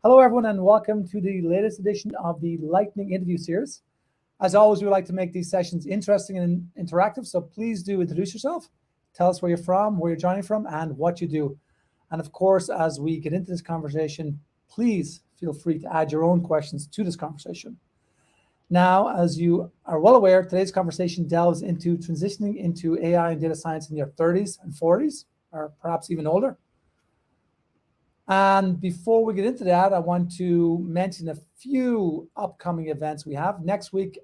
Hello, everyone, and welcome to the latest edition of the Lightning Interview Series. As always, we like to make these sessions interesting and interactive, so please do introduce yourself. Tell us where you're from, where you're joining from, and what you do. And of course, as we get into this conversation, please feel free to add your own questions to this conversation. Now, as you are well aware, today's conversation delves into transitioning into AI and data science in your 30s and 40s, or perhaps even older. And before we get into that, I want to mention a few upcoming events we have. Next week,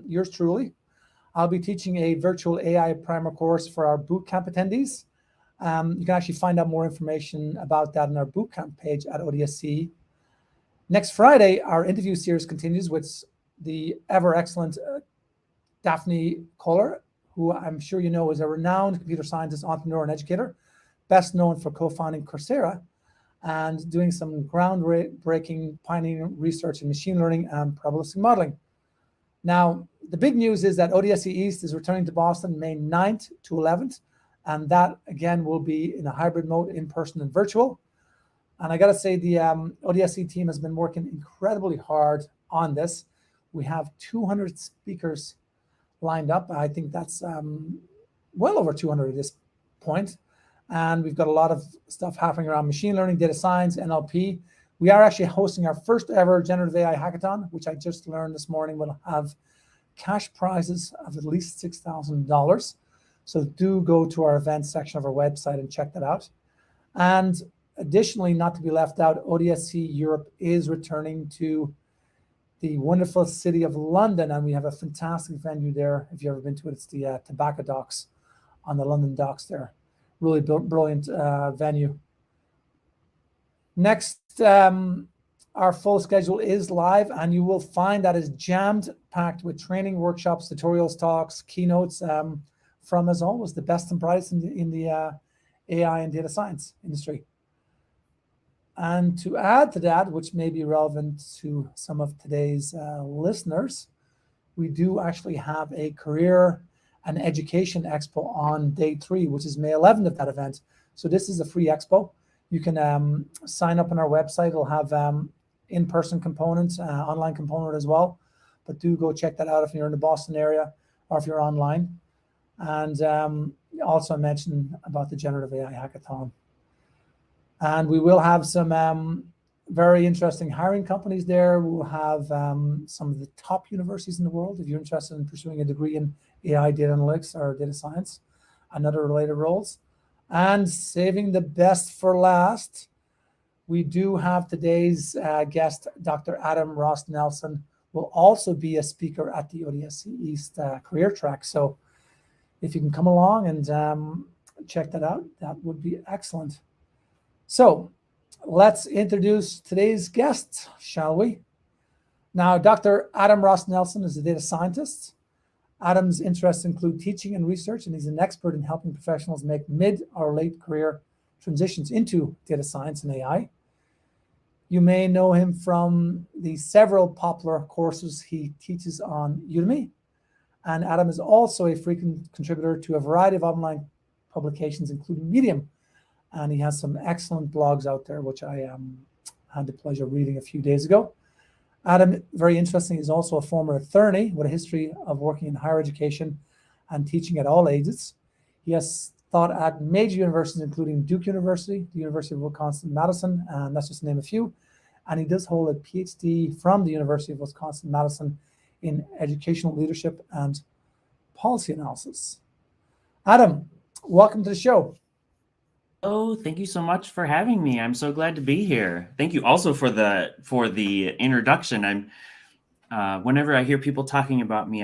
yours truly, I'll be teaching a virtual AI primer course for our bootcamp attendees. You can actually find out more information about that on our bootcamp page at ODSC. Next Friday, our interview series continues with the ever excellent Daphne Kohler, who I'm sure you know is a renowned computer scientist, entrepreneur, and educator, best known for co-founding Coursera and doing some groundbreaking pioneering research in machine learning and probabilistic modeling. Now, the big news is that ODSC East is returning to Boston May 9th to 11th, and that, again, will be in a hybrid mode, in-person and virtual. And I got to say, the ODSC team has been working incredibly hard on this. We have 200 speakers lined up. I think that's well over 200 at this point. And we've got a lot of stuff happening around machine learning, data science, NLP. We are actually hosting our first ever Generative AI hackathon, which I just learned this morning will have cash prizes of at least $6,000. So do go to our events section of our website and check that out. And additionally, not to be left out, ODSC Europe is returning to the wonderful city of London, and we have a fantastic venue there. If you've ever been to it, it's the Tobacco Docks on the London docks there. Really brilliant venue. Next, our full schedule is live, and you will find that is jammed packed with training, workshops, tutorials, talks, keynotes from, as always, the best and brightest in the AI and data science industry. And to add to that, which may be relevant to some of today's listeners, we do actually have a career and education expo on day 3, which is May 11th of that event. So this is a free expo. You can sign up on our website. It'll have in-person components, online component as well. But do go check that out if you're in the Boston area or if you're online. And also mention about the Generative AI hackathon. And we will have some very interesting hiring companies there. We'll have some of the top universities in the world if you're interested in pursuing a degree in AI, data analytics, or data science, and other related roles. And saving the best for last, we do have today's guest, Dr. Adam Ross Nelson, will also be a speaker at the ODSC East career track. So if you can come along and check that out, that would be excellent. So let's introduce today's guest, shall we? Now, Dr. Adam Ross Nelson is a data scientist. Adam's interests include teaching and research, and he's an expert in helping professionals make mid or late career transitions into data science and AI. You may know him from the several popular courses he teaches on Udemy. And Adam is also a frequent contributor to a variety of online publications, including Medium. And he has some excellent blogs out there, which I had the pleasure of reading a few days ago. Adam, very interesting, is also a former attorney with a history of working in higher education and teaching at all ages. He has taught at major universities, including Duke University, the University of Wisconsin-Madison, and that's just to name a few. And he does hold a PhD from the University of Wisconsin-Madison in educational leadership and policy analysis. Adam, welcome to the show. Oh, thank you so much for having me. I'm so glad to be here. Thank you also for the introduction. I'm whenever I hear people talking about me,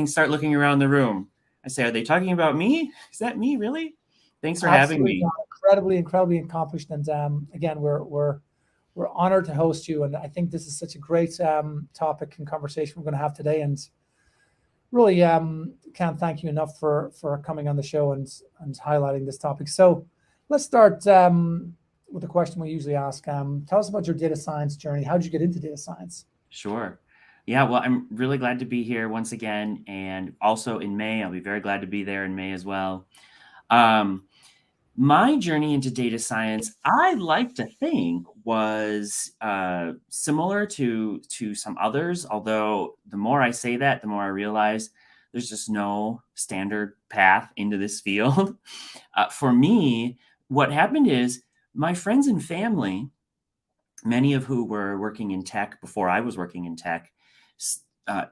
start looking around the room. I say, are they talking about me? Is that me, really? Thanks for having me. Incredibly accomplished, and again, we're honored to host you. And I think this is such a great topic and conversation we're going to have today. And really can't thank you enough for coming on the show and highlighting this topic. So let's start with the question we usually ask. Tell us about your data science journey. How did you get into data science? Sure. Yeah, well, I'm really glad to be here once again. And also in May, I'll be very glad to be there in May as well. My journey into data science, I like to think, was similar to some others. Although the more I say that, the more I realize there's just no standard path into this field. For me, what happened is my friends and family, many of who were working in tech before I was working in tech,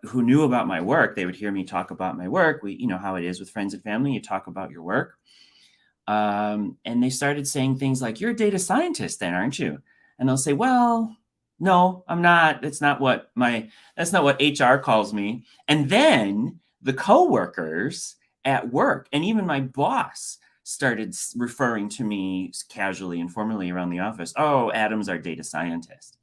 who knew about my work, they would hear me talk about my work. You know how it is with friends and family, you talk about your work. And they started saying things like, "You're a data scientist then, aren't you?" And I'll say, "Well, no, I'm not. That's not what HR calls me." And then the coworkers at work and even my boss started referring to me casually, informally around the office. "Oh, Adam's our data scientist."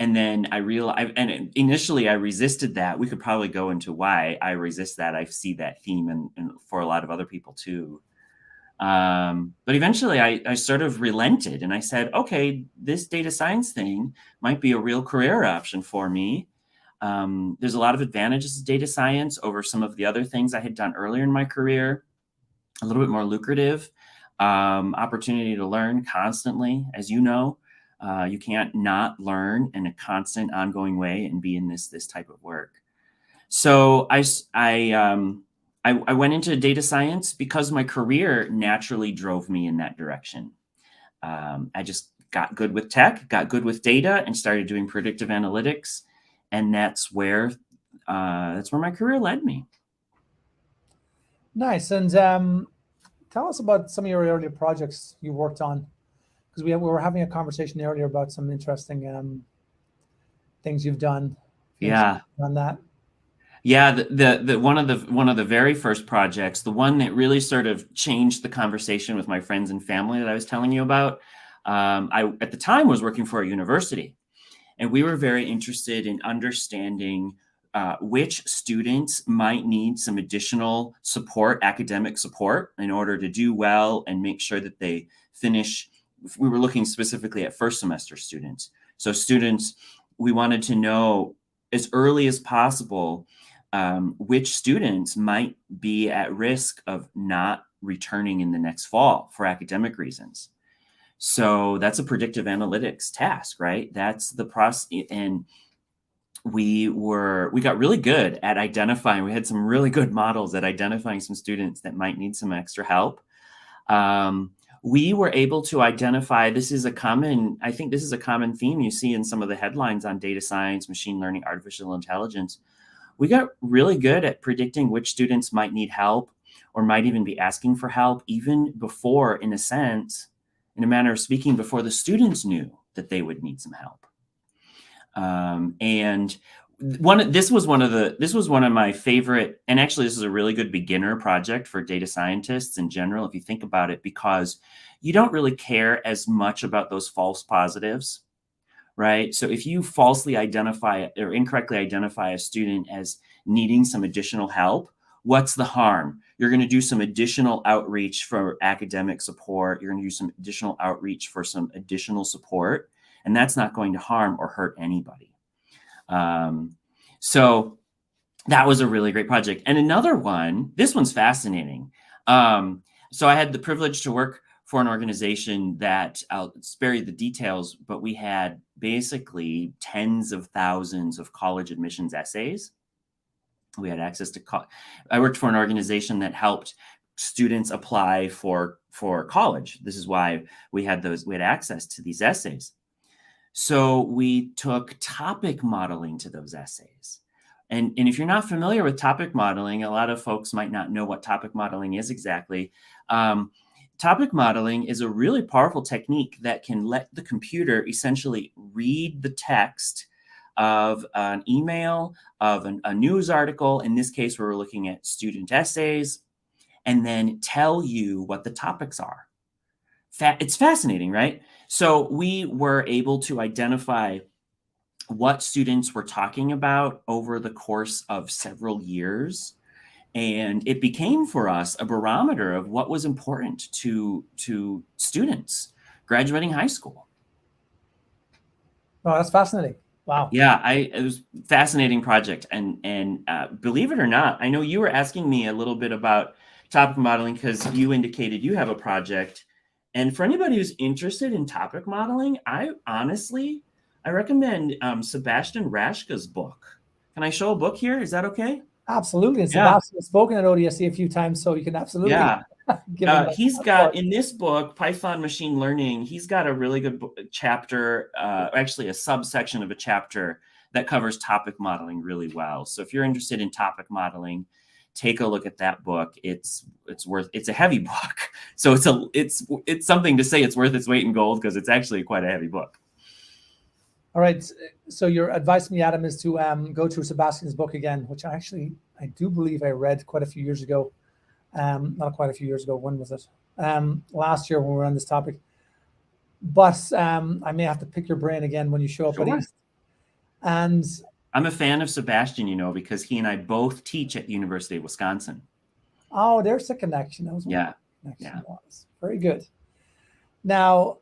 And then I realized, and initially I resisted that. We could probably go into why I resist that. I see that theme and for a lot of other people too. But eventually I sort of relented and I said, okay, this data science thing might be a real career option for me. There's a lot of advantages to data science over some of the other things I had done earlier in my career. A little bit more lucrative, opportunity to learn constantly. As you know, you can't not learn in a constant, ongoing way and be in this type of work. So I went into data science because my career naturally drove me in that direction. I just got good with tech, got good with data, and started doing predictive analytics, and that's where my career led me. Nice. And tell us about some of your earlier projects you worked on, because we were having a conversation earlier about some interesting things you've done. Yeah. On that. Yeah, the one of the very first projects, the one that really sort of changed the conversation with my friends and family that I was telling you about. I at the time was working for a university, and we were very interested in understanding which students might need some additional support, academic support, in order to do well and make sure that they finish. We were looking specifically at first semester students. So students, we wanted to know as early as possible which students might be at risk of not returning in the next fall for academic reasons. So that's a predictive analytics task, right? That's the process. And we got really good at identifying. We had some really good models at identifying some students that might need some extra help. We were able to identify, I think this is a common theme you see in some of the headlines on data science, machine learning, artificial intelligence. We got really good at predicting which students might need help or might even be asking for help, even before, in a sense, in a manner of speaking, before the students knew that they would need some help. And this was one of my favorite, and actually this is a really good beginner project for data scientists in general, if you think about it, because you don't really care as much about those false positives, right? So if you falsely identify or incorrectly identify a student as needing some additional help, what's the harm? You're going to do some additional outreach for academic support. You're going to do some additional outreach for some additional support, and that's not going to harm or hurt anybody. So that was a really great project. And another one, this one's fascinating. So I had the privilege to work for an organization that, I'll spare you the details, but we had basically tens of thousands of college admissions essays. We had access to, I worked for an organization that helped students apply for college. This is why we had access to these essays. So we took topic modeling to those essays. And if you're not familiar with topic modeling, a lot of folks might not know what topic modeling is exactly. Topic modeling is a really powerful technique that can let the computer essentially read the text of an email, of a news article. In this case, we're looking at student essays, and then tell you what the topics are. It's fascinating, right? So we were able to identify what students were talking about over the course of several years. And it became for us a barometer of what was important to students graduating high school. Oh, that's fascinating. Wow. Yeah, it was a fascinating project. And believe it or not, I know you were asking me a little bit about topic modeling because you indicated you have a project. And for anybody who's interested in topic modeling, I recommend Sebastian Rashka's book. Can I show a book here? Is that okay? Absolutely. And Yeah. Sebastian has spoken at ODSC a few times, so you can absolutely give him he's got in this book, Python Machine Learning, he's got a really good chapter, actually a subsection of a chapter that covers topic modeling really well. So if you're interested in topic modeling, take a look at that book. It's a heavy book. So it's something to say it's worth its weight in gold because it's actually quite a heavy book. All right. So your advice to me, Adam, is to go through Sebastian's book again, which I do believe I read quite a few years ago. Not quite a few years ago. When was it? Last year when we were on this topic. But I may have to pick your brain again when you show up at East. And I'm a fan of Sebastian, because he and I both teach at the University of Wisconsin. Oh, there's the connection. That was yeah. Very good. Now,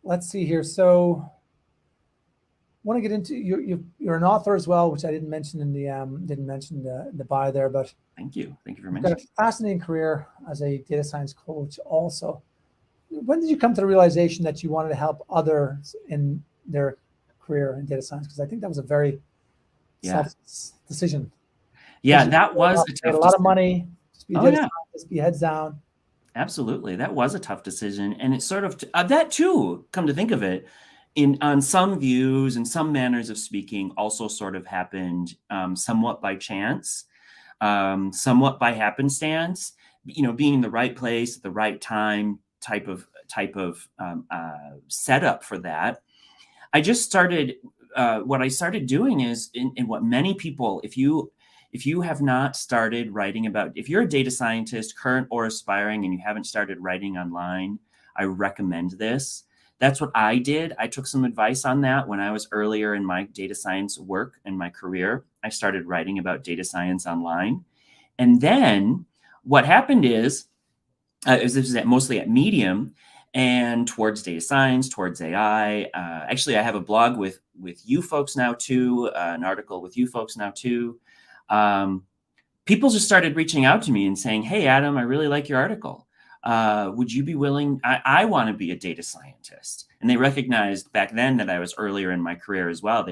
let's see here. So, I want to get into you're an author as well, which I didn't mention in the bio there. But thank you for mentioning. You've got a fascinating career as a data science coach. Also, when did you come to the realization that you wanted to help others in their career in data science? Because I think that was a very selfless decision. Yeah, that was a tough a lot of money. Just be a data scientist, be heads down. Absolutely, that was a tough decision, and it's sort of that too. Come to think of it, on some views and some manners of speaking, also sort of happened somewhat by chance, somewhat by happenstance. Being in the right place at the right time, type of setup for that. I just started. What I started doing is, in what many people, if you have not started writing about, if you're a data scientist, current or aspiring, and you haven't started writing online, I recommend this. That's what I did. I took some advice on that when I was earlier in my data science work and my career. I started writing about data science online. And then what happened is this is mostly at Medium, and towards data science, towards AI. Actually, I have a blog with you folks now too, an article with you folks now too. People just started reaching out to me and saying, "Hey, Adam, I really like your article. Would you be willing? I want to be a data scientist." And they recognized back then that I was earlier in my career as well.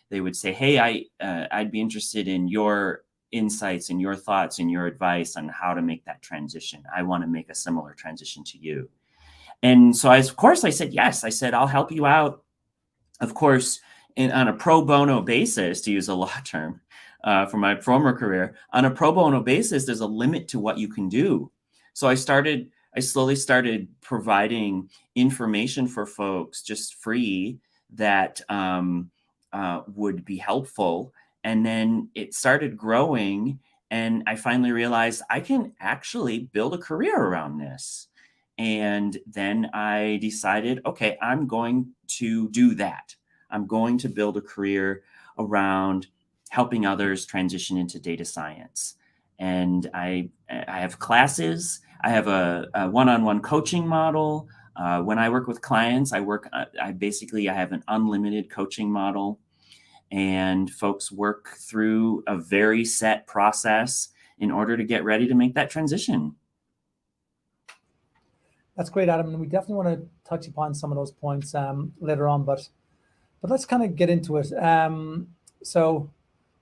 They would say, "Hey, I'd be interested in your insights and your thoughts and your advice on how to make that transition. I want to make a similar transition to you." And so of course I said, yes. I said, I'll help you out. Of course, on a pro bono basis, to use a law term from my former career, on a pro bono basis, there's a limit to what you can do. So I slowly started providing information for folks just free that would be helpful. And then it started growing. And I finally realized I can actually build a career around this. And then I decided, okay, I'm going to do that. I'm going to build a career around helping others transition into data science. And I have classes. I have a one-on-one coaching model. When I work with clients, I have an unlimited coaching model, and folks work through a very set process in order to get ready to make that transition. That's great, Adam. And we definitely want to touch upon some of those points later on, but let's kind of get into it. So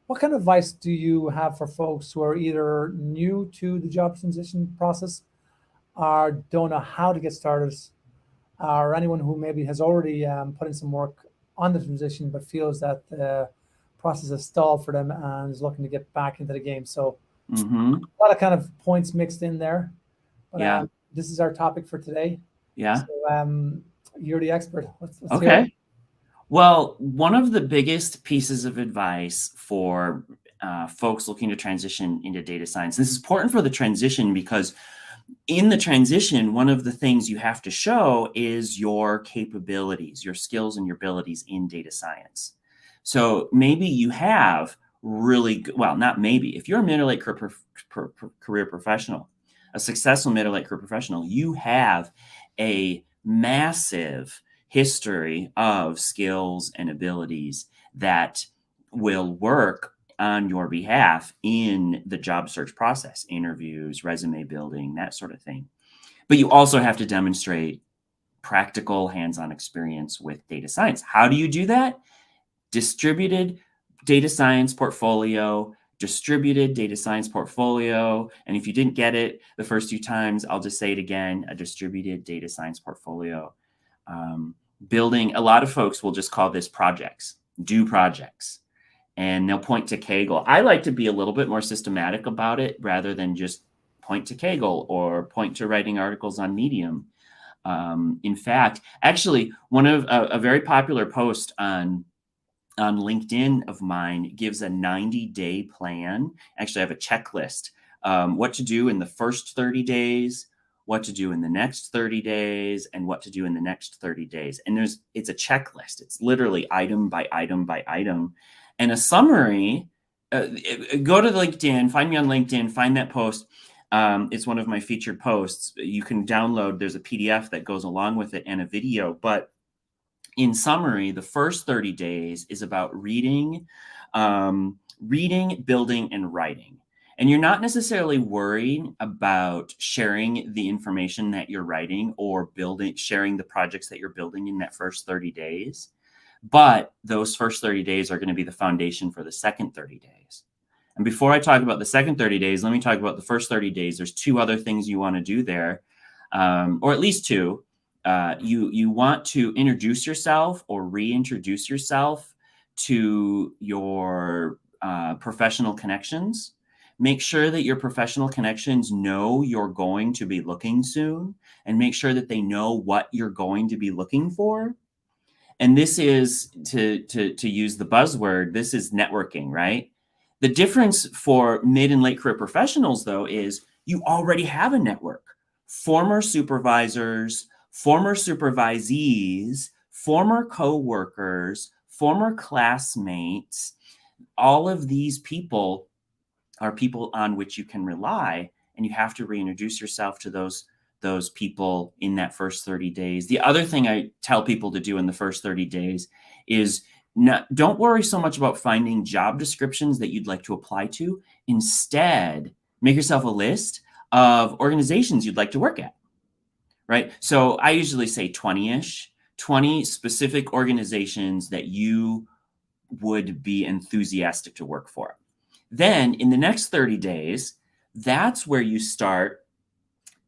what kind of advice do you have for folks who are either new to the job transition process or don't know how to get started, or anyone who maybe has already put in some work on the transition but feels that the process has stalled for them and is looking to get back into the game? So a lot of kind of points mixed in there. But, this is our topic for today. Yeah. So you're the expert. Let's okay. Hear it. Well, one of the biggest pieces of advice for folks looking to transition into data science, this is important for the transition because in the transition, one of the things you have to show is your capabilities, your skills and your abilities in data science. So maybe you have really good, well, not maybe, if you're a middle-aged career professional, a successful middle-aged career professional, you have a massive history of skills and abilities that will work on your behalf in the job search process, interviews, resume building, that sort of thing. But you also have to demonstrate practical hands-on experience with data science. How do you do that? Distributed data science portfolio, distributed data science portfolio. And if you didn't get it the first few times, I'll just say it again, a distributed data science portfolio. Building, a lot of folks will just call this projects, do projects, and they'll point to Kaggle. I like to be a little bit more systematic about it rather than just point to Kaggle or point to writing articles on Medium. In fact, actually, one of a very popular post on LinkedIn of mine gives a 90-day plan. Actually, I have a checklist, what to do in the first 30 days, what to do in the next 30 days, and what to do in the next 30 days. And it's a checklist. It's literally item by item by item. And a summary, go to LinkedIn, find me on LinkedIn, find that post. It's one of my featured posts. You can download, there's a PDF that goes along with it and a video. But in summary, the first 30 days is about reading, building, and writing. And you're not necessarily worried about sharing the information that you're writing or sharing the projects that you're building in that first 30 days. But those first 30 days are going to be the foundation for the second 30 days. And before I talk about the second 30 days, let me talk about the first 30 days. There's two other things you want to do there, or at least two. You want to introduce yourself or reintroduce yourself to your professional connections. Make sure that your professional connections know you're going to be looking soon, and make sure that they know what you're going to be looking for. And this is, to use the buzzword, this is networking, right? The difference for mid and late career professionals, though, is you already have a network. Former supervisors, former supervisees, former coworkers, former classmates, all of these people are people on which you can rely, and you have to reintroduce yourself to those people in that first 30 days. The other thing I tell people to do in the first 30 days is don't worry so much about finding job descriptions that you'd like to apply to. Instead, make yourself a list of organizations you'd like to work at, right? So I usually say 20-ish, 20 specific organizations that you would be enthusiastic to work for. Then in the next 30 days, that's where you start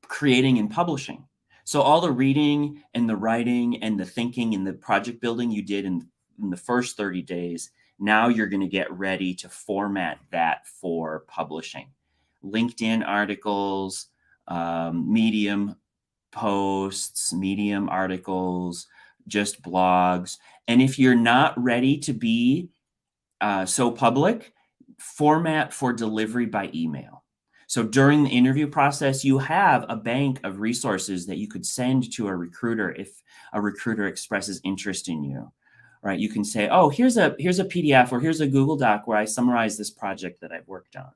creating and publishing. So all the reading and the writing and the thinking and the project building you did in the first 30 days, now you're going to get ready to format that for publishing. LinkedIn articles, Medium posts, Medium articles, just blogs. And if you're not ready to be so public, format for delivery by email. So during the interview process, you have a bank of resources that you could send to a recruiter if a recruiter expresses interest in you, right? You can say, oh, here's a PDF or here's a Google Doc where I summarize this project that I've worked on.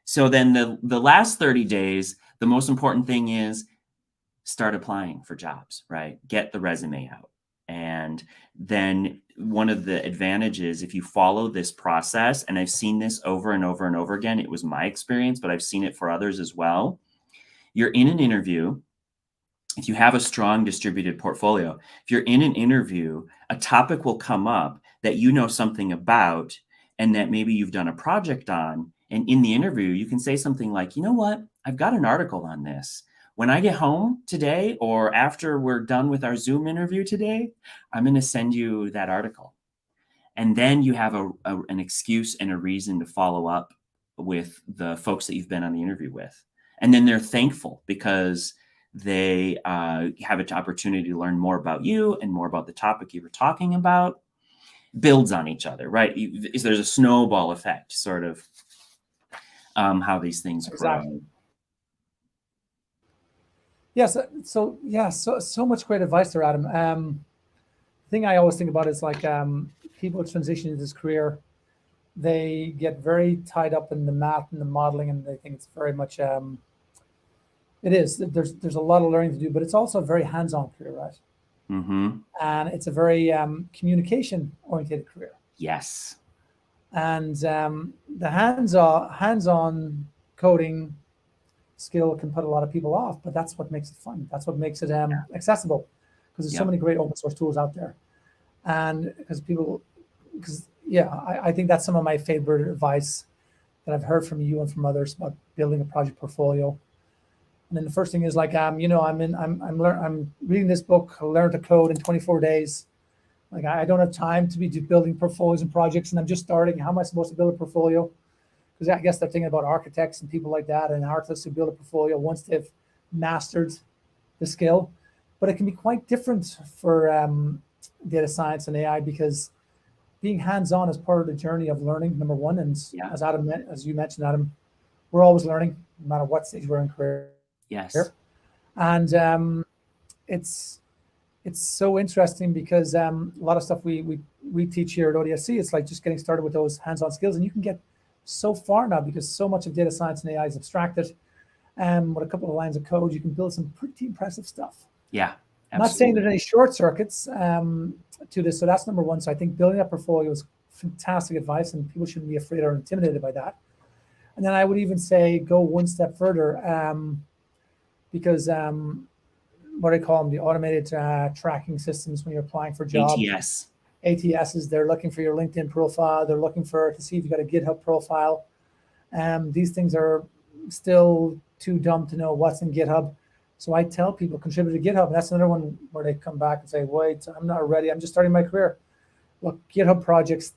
So then the last 30 days, the most important thing is start applying for jobs, right? Get the resume out. And then one of the advantages, if you follow this process, and I've seen this over and over and over again, it was my experience, but I've seen it for others as well. You're in an interview. If you have a strong distributed portfolio, if you're in an interview, a topic will come up that you know something about and that maybe you've done a project on. And in the interview, you can say something like, you know what, I've got an article on this. When I get home today or after we're done with our Zoom interview today, I'm going to send you that article. And then you have an excuse and a reason to follow up with the folks that you've been on the interview with. And then they're thankful because they have an opportunity to learn more about you and more about the topic you were talking about. Builds on each other, right? There's a snowball effect, sort of, how these things grow. Yes. So much great advice there, Adam. The thing I always think about is like people transition into this career, they get very tied up in the math and the modeling, and they think it's very much it is. There's a lot of learning to do, but it's also a very hands-on career, right? Mm-hmm. And it's a very communication-oriented career. Yes. And the hands-on coding skill can put a lot of people off, but that's what makes it fun. That's what makes it accessible, because there's so many great open source tools out there. And I think that's some of my favorite advice that I've heard from you and from others about building a project portfolio. And then the first thing is like, I'm reading this book, Learn to Code in 24 days. Like, I don't have time to be building portfolios and projects, and I'm just starting. How am I supposed to build a portfolio? Because I guess they're thinking about architects and people like that, and artists who build a portfolio once they've mastered the skill. But it can be quite different for data science and AI, because being hands-on is part of the journey of learning, number one. And as you mentioned, Adam, we're always learning, no matter what stage we're in career. Yes. And it's so interesting, because a lot of stuff we teach here at ODSC, it's like just getting started with those hands-on skills, and you can get so far now, because so much of data science and AI is abstracted. With a couple of lines of code, you can build some pretty impressive stuff. Yeah, absolutely. I'm not saying there's any short circuits to this, so that's number one. So I think building that portfolio is fantastic advice, and people shouldn't be afraid or intimidated by that. And then I would even say go one step further, because what I call them, the automated tracking systems when you're applying for jobs. ATSs, they're looking for your LinkedIn profile. They're looking to see if you got a GitHub profile. These things are still too dumb to know what's in GitHub. So I tell people, contribute to GitHub. And that's another one where they come back and say, wait, I'm not ready. I'm just starting my career. Look, GitHub projects,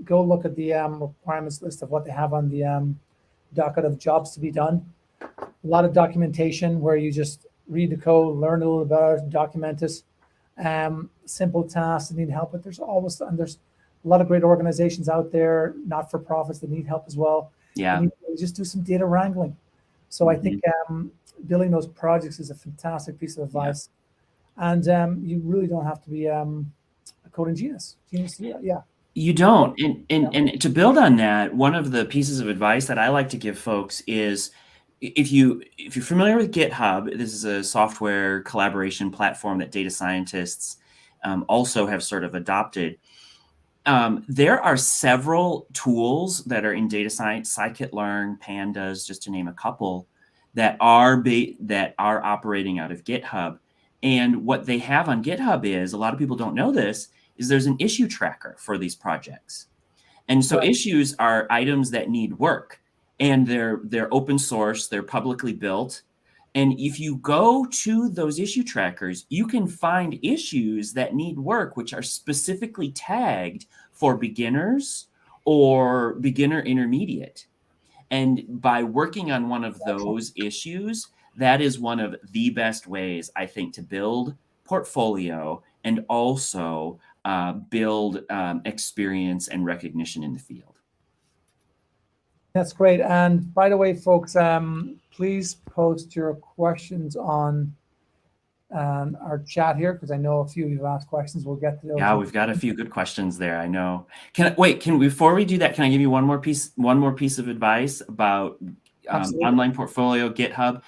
go look at the requirements list of what they have on the docket of jobs to be done. A lot of documentation where you just read the code, learn a little about it, document it. Simple tasks that need help, but there's a lot of great organizations out there, not-for-profits, that need help as well. Yeah. You just do some data wrangling. So I think building those projects is a fantastic piece of advice. Yeah. And you really don't have to be a coding genius. Yeah. You don't. And to build on that, one of the pieces of advice that I like to give folks is, if you're familiar with GitHub, this is a software collaboration platform that data scientists also have sort of adopted. There are several tools that are in data science, scikit-learn, pandas, just to name a couple, that are operating out of GitHub. And what they have on GitHub is, a lot of people don't know this, is there's an issue tracker for these projects. And so issues are items that need work. And they're open source, they're publicly built. And if you go to those issue trackers, you can find issues that need work, which are specifically tagged for beginners or beginner intermediate. And by working on one of those issues, that is one of the best ways, I think, to build portfolio and also build experience and recognition in the field. That's great. And by the way, folks, please post your questions on our chat here, because I know a few of you have asked questions. We'll get to those. Yeah, we've got a few good questions there. I know. Before we do that, can I give you one more piece of advice about online portfolio, GitHub?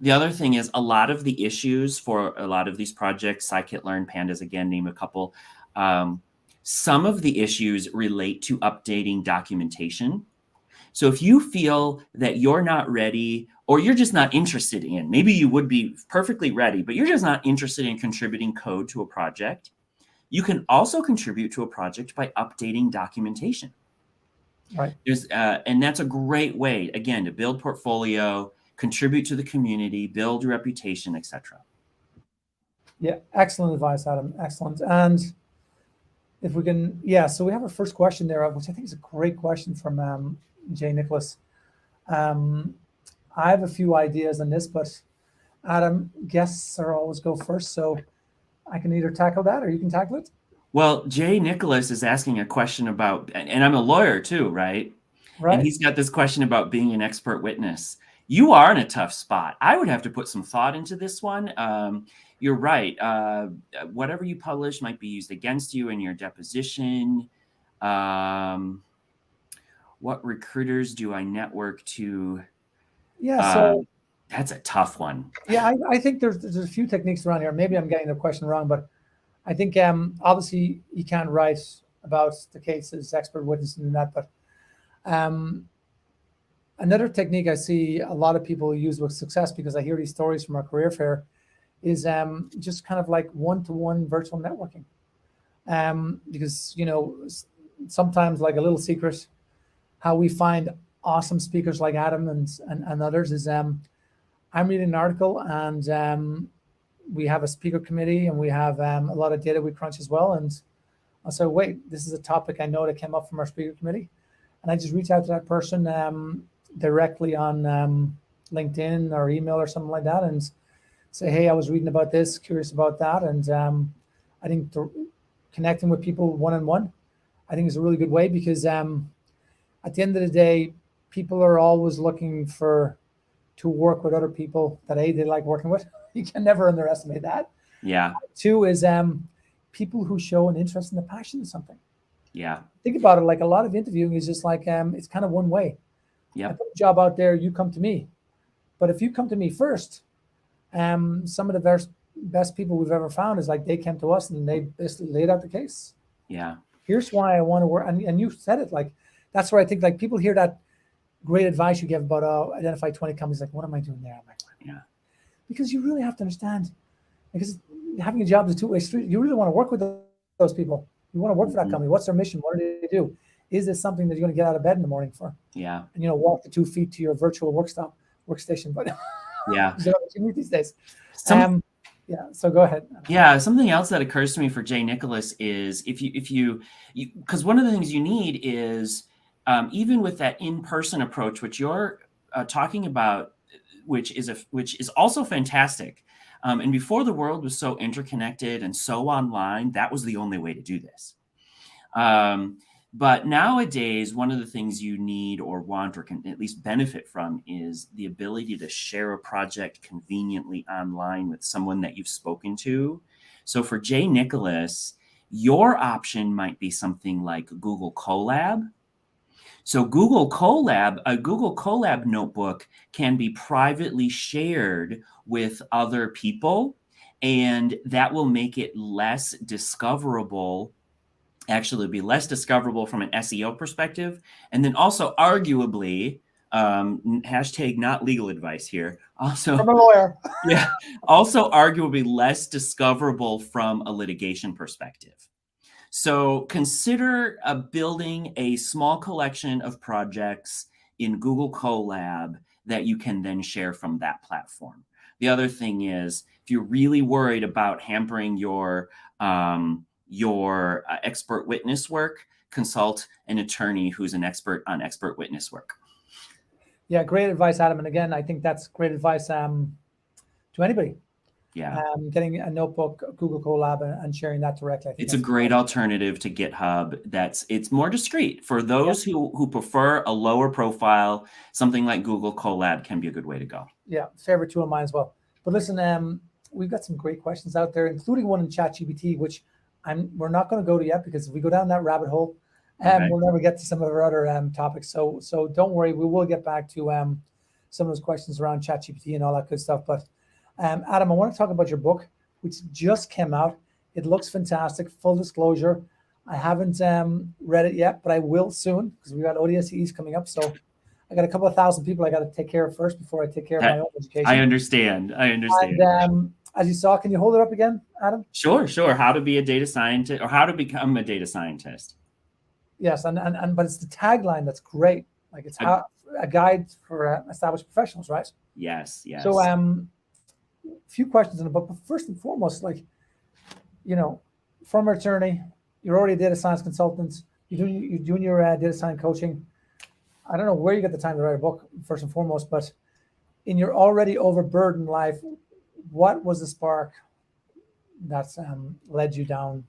The other thing is, a lot of the issues for a lot of these projects, scikit-learn, pandas, again, name a couple, some of the issues relate to updating documentation. So if you feel that you're not ready, or you're just not interested in, maybe you would be perfectly ready, but you're just not interested in contributing code to a project, you can also contribute to a project by updating documentation. Right. And that's a great way, again, to build portfolio, contribute to the community, build your reputation, etc. Yeah, excellent advice, Adam. Excellent. And if we can, so we have our first question there, which I think is a great question from Jay Nicholas. I have a few ideas on this, but Adam, guests are always go first, so I can either tackle that or you can tackle it. Well, Jay Nicholas is asking a question about, and I'm a lawyer too, right? Right. And he's got this question about being an expert witness. You are in a tough spot. I would have to put some thought into this one. You're right. Whatever you publish might be used against you in your deposition. What recruiters do I network to? Yeah, so that's a tough one. Yeah, I think there's a few techniques around here. Maybe I'm getting the question wrong, but I think obviously you can't write about the cases, expert witnessing and that. But another technique I see a lot of people use with success, because I hear these stories from our career fair, is just kind of like one-to-one virtual networking. Because, you know, sometimes, like a little secret, how we find awesome speakers like Adam and others is I'm reading an article, and we have a speaker committee, and we have a lot of data we crunch as well. And I'll say, wait, this is a topic I know that came up from our speaker committee. And I just reach out to that person directly on LinkedIn or email or something like that, and say, hey, I was reading about this, curious about that. And I think connecting with people one-on-one, I think is a really good way, because at the end of the day, people are always looking to work with other people that they like working with. You can never underestimate that. Yeah. Two is people who show an interest and a passion in something. Yeah. Think about it, like a lot of interviewing is just like it's kind of one way. Yeah. I put a job out there, you come to me. But if you come to me first, some of the best people we've ever found is like they came to us and they basically laid out the case. Yeah. Here's why I want to work. And you said it, like, that's where I think, like, people hear that great advice you give about identify 20 companies, like, what am I doing there? I'm like, Yeah. Because you really have to understand, because having a job is a two-way street. You really want to work with those people. You want to work for that company. What's their mission? What do they do? Is this something that you're going to get out of bed in the morning for? Yeah. And, you know, walk the 2 feet to your virtual workstation. But yeah, these days. Yeah. So go ahead. Yeah. Something else that occurs to me for Jay Nicholas is if you because one of the things you need is even with that in-person approach, which you're talking about, which is also fantastic. And before the world was so interconnected and so online, that was the only way to do this. But nowadays, one of the things you need or want or can at least benefit from is the ability to share a project conveniently online with someone that you've spoken to. So for Jay Nicholas, your option might be something like Google Colab. So a Google Colab notebook can be privately shared with other people, and that will make it less discoverable. Actually, it'll be less discoverable from an SEO perspective. And then also arguably, hashtag not legal advice here. Also, from a lawyer. Yeah. Also arguably less discoverable from a litigation perspective. So consider building a small collection of projects in Google Colab that you can then share from that platform. The other thing is, if you're really worried about hampering your expert witness work, consult an attorney who's an expert on expert witness work. Yeah, great advice, Adam. And again, I think that's great advice to anybody. Yeah. Getting a notebook, Google Colab, and sharing that directly. It's a great alternative to GitHub. It's more discreet. For those who prefer a lower profile, something like Google Colab can be a good way to go. Yeah, favorite tool of mine as well. But listen, we've got some great questions out there, including one in ChatGPT, which we're not going to go to yet, because if we go down that rabbit hole, we'll never get to some of our other topics. So don't worry, we will get back to some of those questions around ChatGPT and all that good stuff. But Adam, I want to talk about your book, which just came out. It looks fantastic. Full disclosure, I haven't read it yet, but I will soon, because we got ODSCs coming up. So I got a couple of thousand people I got to take care of first before I take care of my own education. I understand. And as you saw, can you hold it up again, Adam? Sure. How to be a data scientist, or how to become a data scientist. Yes, and but it's the tagline that's great. Like, it's a guide for established professionals, right? Yes. So a few questions in the book, but first and foremost, like, you know, former attorney, you're already a data science consultant, you're doing your data science coaching. I don't know where you get the time to write a book, first and foremost, but in your already overburdened life, what was the spark that's led you down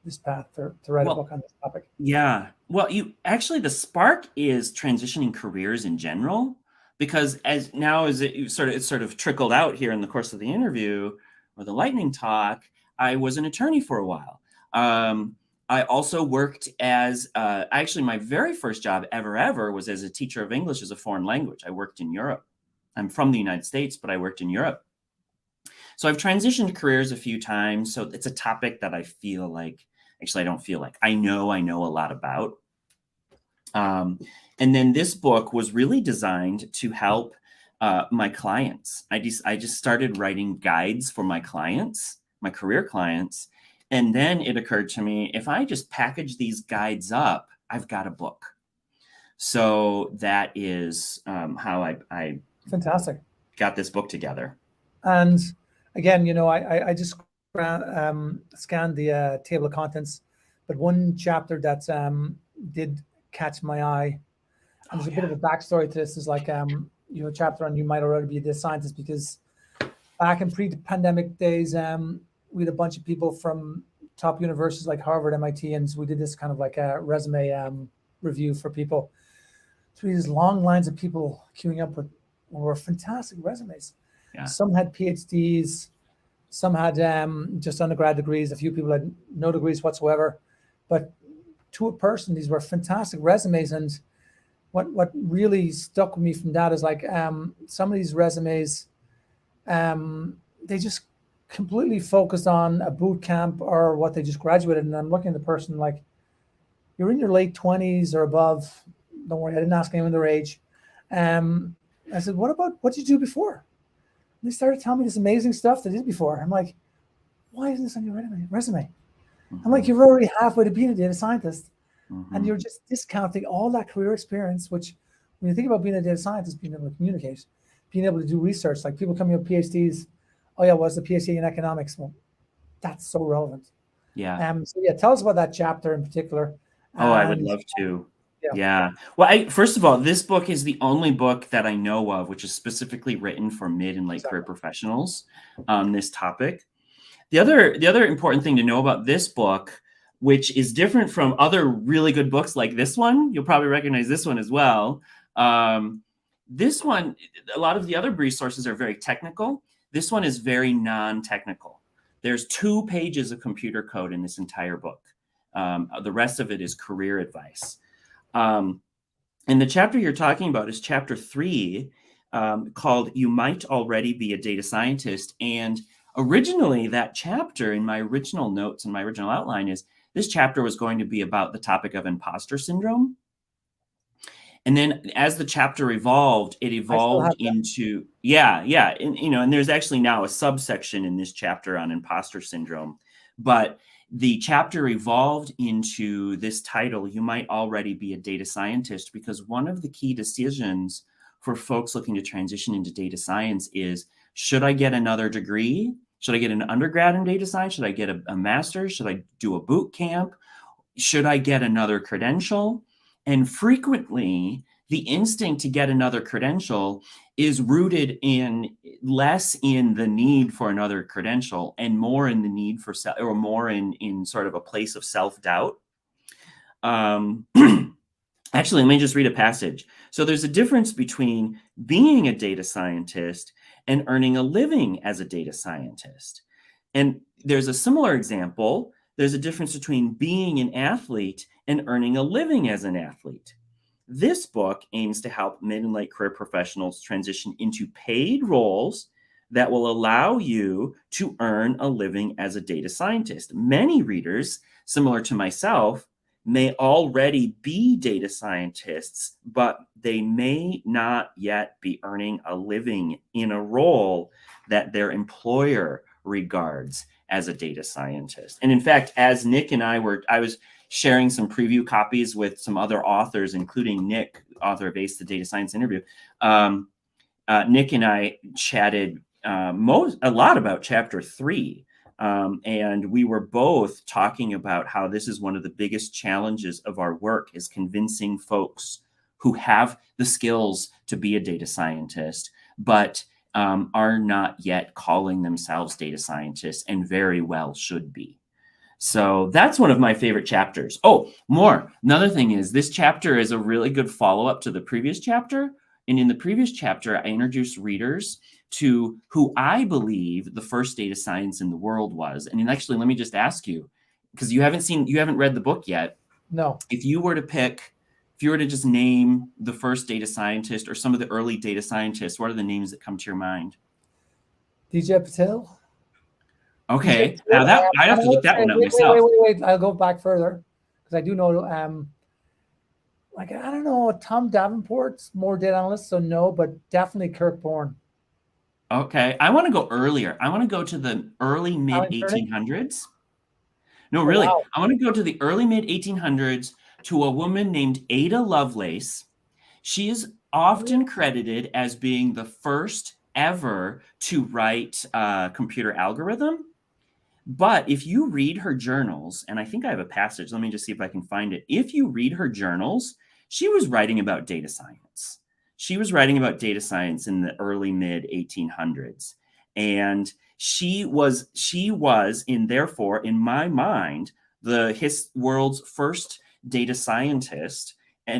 this path to write a book on this topic? Yeah. Well, the spark is transitioning careers in general. Because as it sort of trickled out here in the course of the interview or the lightning talk, I was an attorney for a while. I also worked as actually my very first job ever was as a teacher of English as a foreign language. I worked in Europe. I'm from the United States, but I worked in Europe. So I've transitioned careers a few times. So it's a topic that I feel like actually I don't feel like I know a lot about. And then this book was really designed to help my clients. I just started writing guides for my clients, my career clients. And then it occurred to me, if I just package these guides up, I've got a book. So that is how I Fantastic. got this book together. And again, I just scanned the table of contents, but one chapter that did catch my eye, and there's a bit of a backstory to this, is like a chapter on you might already be a data scientist, because back in pre-pandemic days, we had a bunch of people from top universities like Harvard, MIT, and so we did this kind of like a resume review for people. So these long lines of people queuing up with were fantastic resumes. Yeah. Some had PhDs, some had just undergrad degrees. A few people had no degrees whatsoever. But to a person, these were fantastic resumes. And what really stuck with me from that is like some of these resumes, they just completely focused on a boot camp or what they just graduated. And I'm looking at the person like, you're in your late 20s or above. Don't worry, I didn't ask anyone their age. I said, what did you do before? And they started telling me this amazing stuff they did before. I'm like, why isn't this on your resume? I'm like, you're already halfway to being a data scientist, and you're just discounting all that career experience, which when you think about being a data scientist, being able to communicate, being able to do research, like people coming up with PhDs, oh yeah, what's the PhD in economics? Well, that's so relevant. Yeah. So yeah, tell us about that chapter in particular. Oh, I would love to. Yeah. Well, first of all, this book is the only book that I know of which is specifically written for mid and late career professionals on this topic. The other important thing to know about this book, which is different from other really good books like this one, you'll probably recognize this one as well. This one, a lot of the other resources are very technical. This one is very non-technical. There's 2 pages of computer code in this entire book. The rest of it is career advice. And the chapter you're talking about is chapter 3, called You Might Already Be a Data Scientist. And originally that chapter, in my original notes and my original outline, is this chapter was going to be about the topic of imposter syndrome. And then as the chapter evolved, it evolved into, and there's actually now a subsection in this chapter on imposter syndrome. But the chapter evolved into this title, You Might Already Be a Data Scientist, because one of the key decisions for folks looking to transition into data science is, should I get another degree? Should I get an undergrad in data science? Should I get a master's? Should I do a boot camp? Should I get another credential? And frequently, the instinct to get another credential is rooted in less in the need for another credential and more in the need for or more in sort of a place of self-doubt. Actually, let me just read a passage. So there's a difference between being a data scientist and earning a living as a data scientist. And there's a similar example. There's a difference between being an athlete and earning a living as an athlete. This book aims to help mid and late career professionals transition into paid roles that will allow you to earn a living as a data scientist. Many readers, similar to myself, may already be data scientists, but they may not yet be earning a living in a role that their employer regards as a data scientist. And in fact, as Nick and I was sharing some preview copies with some other authors, including Nick, author of Ace the Data Science Interview. Nick and I chatted a lot about chapter 3. And we were both talking about how this is one of the biggest challenges of our work, is convincing folks who have the skills to be a data scientist, but are not yet calling themselves data scientists, and very well should be. So that's one of my favorite chapters. Oh, another thing is, this chapter is a really good follow-up to the previous chapter. And in the previous chapter, I introduced readers to who I believe the first data science in the world was. And actually, let me just ask you, because you haven't read the book yet. No. If you were to just name the first data scientist or some of the early data scientists, what are the names that come to your mind? DJ Patel? Okay. Now that I have to look that one up myself. Wait. I'll go back further because I do know, like, I don't know, Tom Davenport's more data analyst, so no, but definitely Kirk Bourne. Okay. I want to go earlier. I want to go to the early mid Alan Turing? 1800s. No, Oh, really. wow. I want to go to the early mid 1800s to a woman named Ada Lovelace. She is often credited as being the first ever to write a computer algorithm. But if you read her journals, and I think I have a passage, let me just see if I can find it. If you read her journals, she was writing about data science. She was writing about data science in the early mid 1800s. And she was in, therefore, in my mind, the world's first data scientist.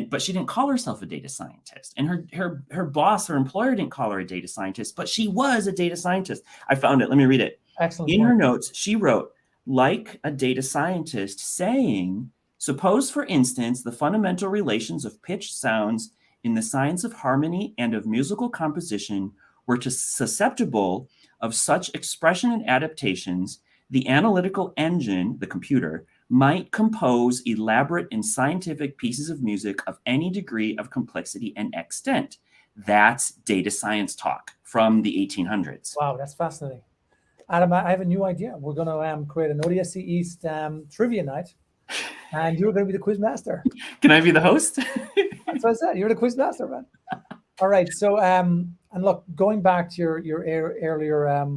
But she didn't call herself a data scientist. And her boss, her employer, didn't call her a data scientist, but she was a data scientist. I found it. Let me read it. Excellent In point. her notes, she wrote, like a data scientist, saying, suppose, for instance, the fundamental relations of pitch sounds in the science of harmony and of musical composition were susceptible of such expression and adaptations, the analytical engine, the computer, might compose elaborate and scientific pieces of music of any degree of complexity and extent. That's data science talk from the 1800s. Wow, that's fascinating. Adam, I have a new idea. We're going to create an ODSC East trivia night, and you're going to be the quiz master. Can I be the host? That's what I said. You're the quiz master, man. All right. So, and look, going back to your earlier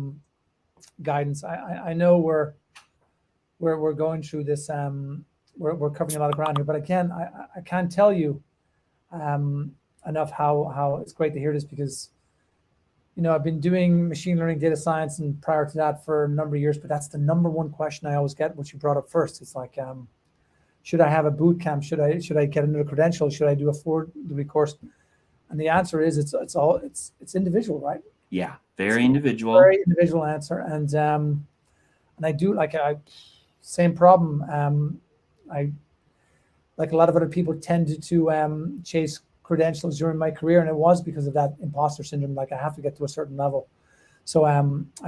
guidance, I know we're going through this. We're covering a lot of ground here, but again, I can't tell you enough how it's great to hear this, because I've been doing machine learning, data science, and prior to that for a number of years, but that's the number one question I always get, which you brought up first. It's like, should I have a boot camp? Should I get another credential? Should I do a 4-degree course? And the answer is it's individual, right? Yeah, very individual. Very individual answer. And I do same problem. I, like a lot of other people, tended to chase credentials during my career, and it was because of that imposter syndrome. Like, I have to get to a certain level. So I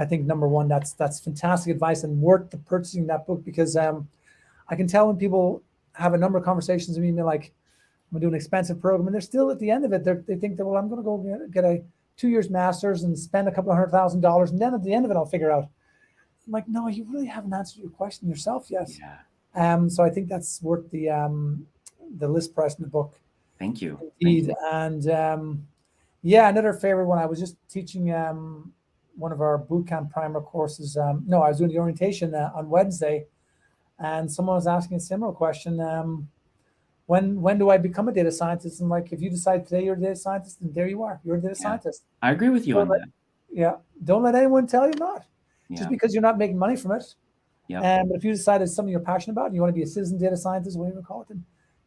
think number one, that's fantastic advice and worth the purchasing that book, because I can tell when people have a number of conversations with me, they're like, I'm gonna do an expensive program, and they're still at the end of it, they think that, well, I'm gonna go get a 2 years master's and spend a couple of $100,000, and then at the end of it I'll figure out. I'm like, no, you really haven't answered your question yourself yet. Yeah. So I think that's worth the list price in the book. Thank you. Indeed. Thank you. And yeah, another favorite one. I was just teaching one of our bootcamp primer courses. No, I was doing the orientation on Wednesday, and someone was asking a similar question. When do I become a data scientist? And like, if you decide today you're a data scientist, then there you are. You're a data scientist. I agree with you on that. Yeah. Don't let anyone tell you not. Yeah. Just because you're not making money from it. Yeah. But if you decide it's something you're passionate about and you want to be a citizen data scientist, whatever you call it,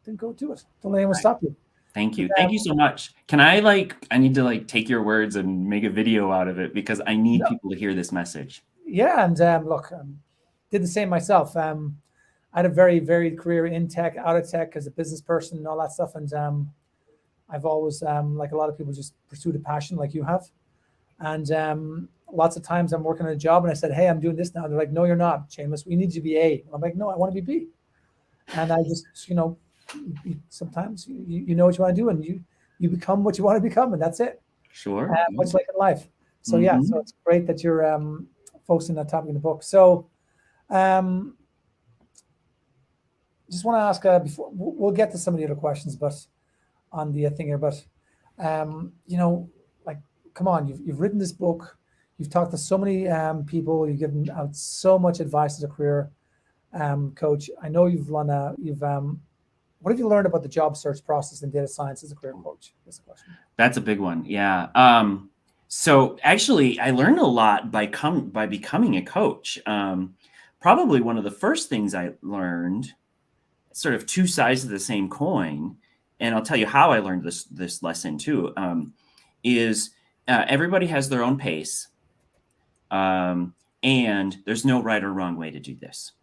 then go do it. Don't let anyone stop you. Thank you. Thank you so much. Can I need to take your words and make a video out of it, because I need people to hear this message. Yeah. And look, did the same myself. I had a very varied career in tech, out of tech, as a business person and all that stuff. And I've always, like a lot of people, just pursued a passion like you have. And lots of times I'm working on a job and I said, hey, I'm doing this now. They're like, no, you're not, Seamus. We need you to be A. I'm like, no, I want to be B. And I just, sometimes you know what you want to do, and you become what you want to become, and that's it. Sure. Much like in life. So yeah, so it's great that you're focusing on that topic in the book. So just want to ask before we'll get to some of the other questions, but on the thing here, but come on, you've written this book, you've talked to so many people, you've given out so much advice as a career coach. I know what have you learned about the job search process in data science as a career coach? That's the question. That's a big one. Yeah. So actually, I learned a lot by becoming a coach. Probably one of the first things I learned, sort of two sides of the same coin, and I'll tell you how I learned this lesson too, is everybody has their own pace, and there's no right or wrong way to do this.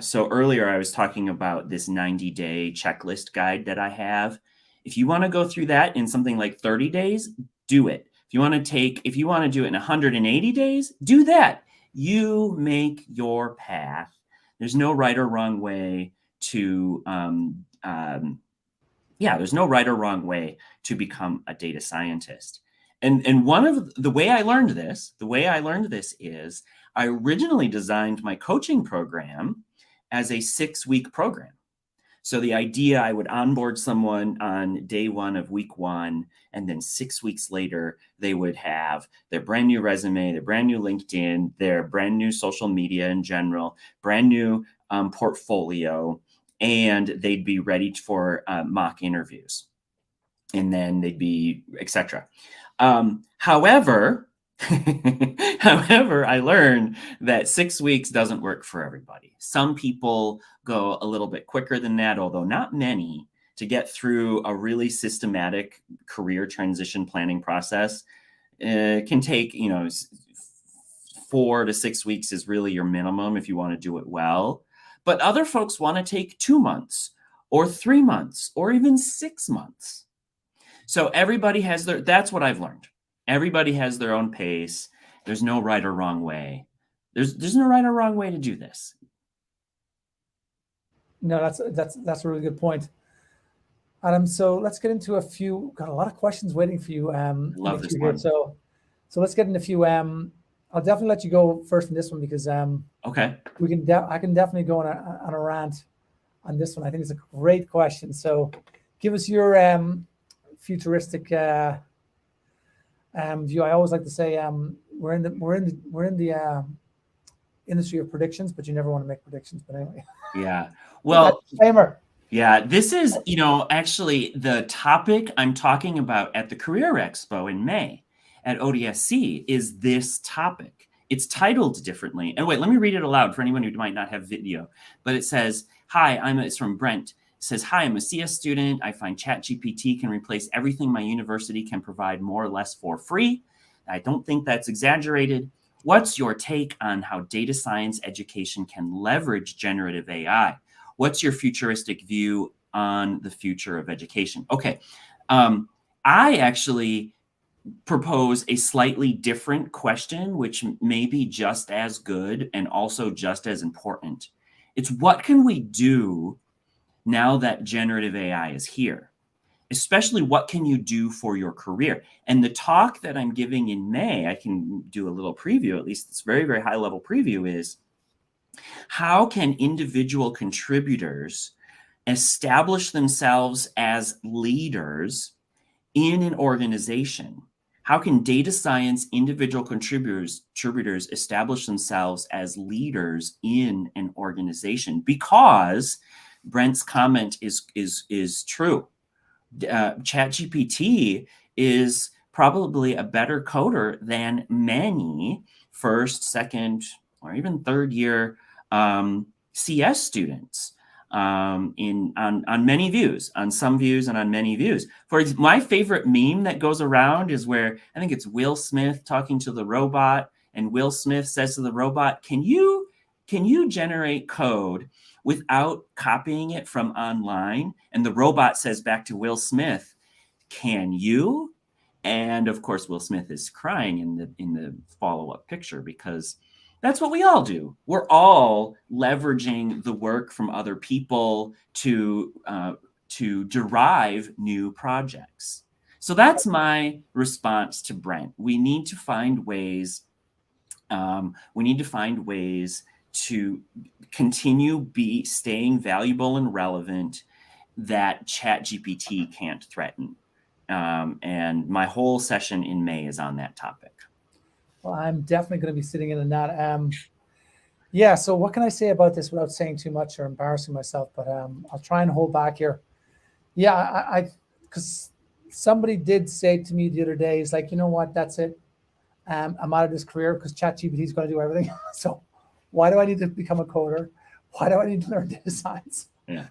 So earlier I was talking about this 90-day checklist guide that I have. If you want to go through that in something like 30 days, do it. If you want to do it in 180 days, do that. You make your path. There's no right or wrong way to, there's no right or wrong way to become a data scientist. And one of the way I learned this, is I originally designed my coaching program as a 6-week program. So the idea, I would onboard someone on day 1 of week 1, and then 6 weeks later, they would have their brand new resume, their brand new LinkedIn, their brand new social media in general, brand new portfolio, and they'd be ready for mock interviews. And then they'd be, etc. However, I learned that 6 weeks doesn't work for everybody. Some people go a little bit quicker than that, although not many. To get through a really systematic career transition planning process can take, 4 to 6 weeks is really your minimum if you want to do it well. But other folks want to take 2 months or 3 months or even 6 months. So everybody has that's what I've learned. Everybody has their own pace. There's no right or wrong way. There's no right or wrong way to do this. No, that's a really good point, Adam. So let's get into got a lot of questions waiting for you. Love this here. one. So let's get into a few. I'll definitely let you go first in this one because okay. I can definitely go on a rant on this one. I think it's a great question. So give us your futuristic view. I always like to say we're in the industry of predictions, but you never want to make predictions. But anyway. Yeah. Well, disclaimer. Yeah, this is, actually the topic I'm talking about at the Career Expo in May at ODSC is this topic. It's titled differently. And wait, let me read it aloud for anyone who might not have video. But it says, it's from Brent. It says, hi, I'm a CS student. I find ChatGPT can replace everything my university can provide more or less for free. I don't think that's exaggerated. What's your take on how data science education can leverage generative AI? What's your futuristic view on the future of education? Okay, I actually propose a slightly different question, which may be just as good and also just as important. It's what can we do now that generative AI is here? Especially what can you do for your career? And the talk that I'm giving in May, I can do a little preview, at least it's very, very high level preview, is how can individual contributors establish themselves as leaders in an organization? How can data science individual contributors establish themselves as leaders in an organization? Because Brent's comment is true. ChatGPT is probably a better coder than many first, second, or even third year CS students on many views, on some views and on many views. My favorite meme that goes around is where I think it's Will Smith talking to the robot, and Will Smith says to the robot, can you generate code without copying it from online? And the robot says back to Will Smith, can you? And of course, Will Smith is crying in the follow-up picture, because that's what we all do. We're all leveraging the work from other people to derive new projects. So that's my response to Brent. We need to find ways. To continue staying valuable and relevant that ChatGPT can't threaten. And my whole session in May is on that topic. Well, I'm definitely going to be sitting in on that. Yeah, so what can I say about this without saying too much or embarrassing myself? But I'll try and hold back here. Yeah, because somebody did say to me the other day, it's like, you know what, that's it. I'm out of this career because ChatGPT is going to do everything. So why do I need to become a coder? Why do I need to learn data science? Yeah.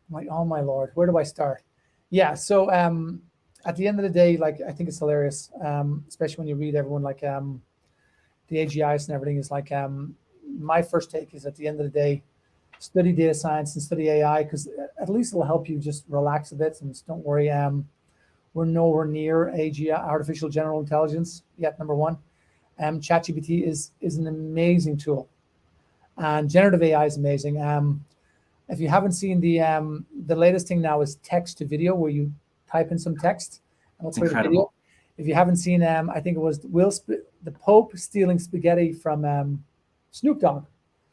I'm like, oh my Lord, where do I start? Yeah, so at the end of the day, like, I think it's hilarious, especially when you read everyone like the AGIs and everything is like, my first take is at the end of the day, study data science and study AI, because at least it'll help you just relax a bit and just don't worry. We're nowhere near AGI, artificial general intelligence, yet, number one. ChatGPT is an amazing tool, and generative AI is amazing. If you haven't seen the latest thing now is text to video, where you type in some text and it'll It's create a video. incredible. If you haven't seen, I think it was the Pope stealing spaghetti from Snoop Dogg.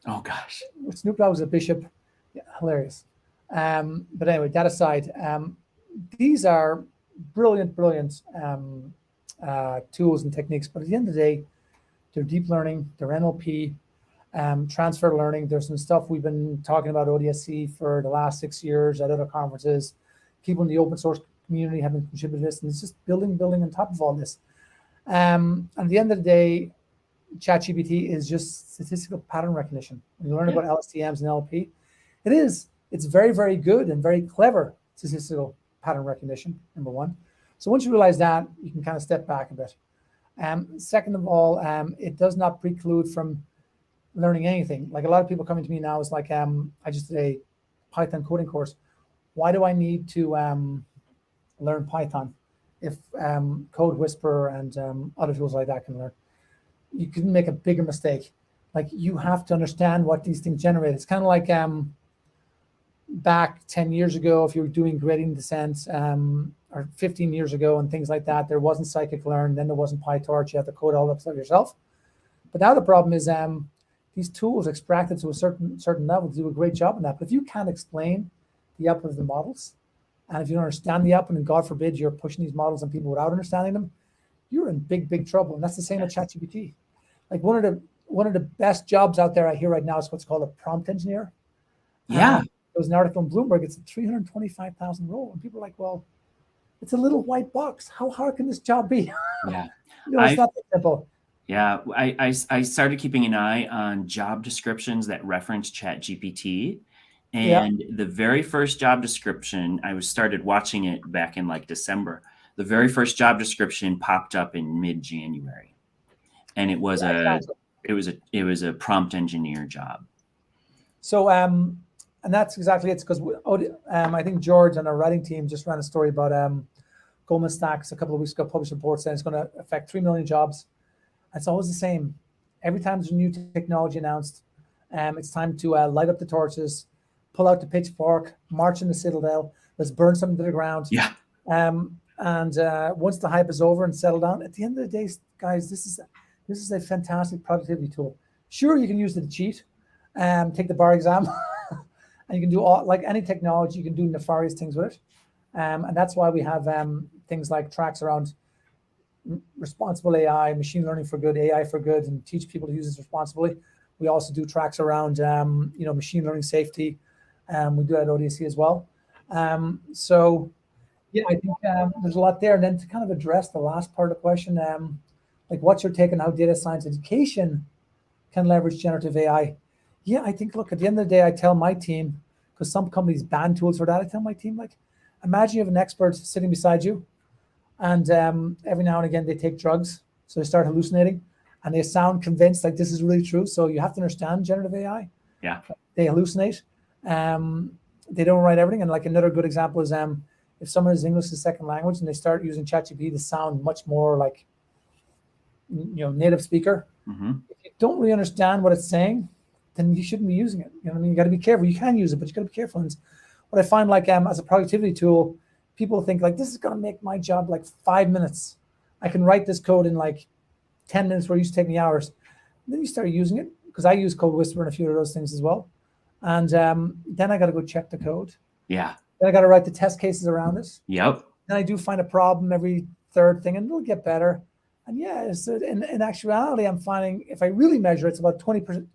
Oh gosh. Snoop Dogg was a bishop. Yeah, hilarious. But anyway, that aside, these are brilliant tools and techniques. But at the end of the day, they're deep learning, they're NLP, transfer learning. There's some stuff we've been talking about ODSC for the last 6 years at other conferences. People in the open source community have been contributing this, and it's just building on top of all this. At the end of the day, ChatGPT is just statistical pattern recognition. When you learn about LSTMs and NLP, it's very, very good and very clever statistical pattern recognition, number one. So once you realize that, you can kind of step back a bit. Second of all, it does not preclude from learning anything. Like a lot of people coming to me now is like, I just did a Python coding course. Why do I need to learn Python if Code Whisperer and other tools like that can learn? You can make a bigger mistake. Like you have to understand what these things generate. It's kind of like back 10 years ago, if you were doing gradient descent, or 15 years ago and things like that, there wasn't scikit-learn, then there wasn't PyTorch, you had to code all that stuff yourself. But now the problem is these tools extracted to a certain level do a great job in that. But if you can't explain the output of the models, and if you don't understand the output, and God forbid you're pushing these models on people without understanding them, you're in big trouble. And that's the same with ChatGPT. Like one of the best jobs out there I hear right now is what's called a prompt engineer. Yeah. There was an article in Bloomberg, it's a 325,000 role. And people are like, well, it's a little white box. How hard can this job be? Yeah. It's not that simple. Yeah. I started keeping an eye on job descriptions that reference ChatGPT. And the very first job description, I started watching it back in like December. The very first job description popped up in mid-January. And it was a prompt engineer job. So and that's exactly it. Because I think George on our writing team just ran a story about Goldman Sachs a couple of weeks ago, published a report saying it's going to affect 3 million jobs. It's always the same. Every time there's a new technology announced, it's time to light up the torches, pull out the pitchfork, march in the citadel. Let's burn something to the ground. Yeah. And once the hype is over and settled down, at the end of the day, guys, this is a fantastic productivity tool. Sure, you can use it to cheat, take the bar exam, and you can do like any technology, you can do nefarious things with it. And that's why we have things like tracks around responsible AI, machine learning for good, AI for good, and teach people to use this responsibly. We also do tracks around, machine learning safety. We do that at ODSC as well. So, yeah, I think there's a lot there. And then to kind of address the last part of the question, like what's your take on how data science education can leverage generative AI? Yeah, I think, look, at the end of the day, I tell my team, because some companies ban tools for that, I tell my team, like, imagine you have an expert sitting beside you, and every now and again they take drugs, so they start hallucinating, and they sound convinced like this is really true. So you have to understand generative AI. Yeah. They hallucinate. They don't write everything. And like another good example is if someone is English as a second language and they start using ChatGPT to sound much more like native speaker. Mm-hmm. If you don't really understand what it's saying, then you shouldn't be using it. You know what I mean? You got to be careful. You can use it, but you got to be careful. And what I find like as a productivity tool, people think like this is going to make my job like 5 minutes. I can write this code in like 10 minutes where it used to take me hours. And then you start using it, because I use Code Whisperer and a few of those things as well. And then I got to go check the code. Yeah. Then I got to write the test cases around it. Yep. Then I do find a problem every third thing, and it'll get better. And yeah, in actuality, I'm finding if I really measure, it's about 20%.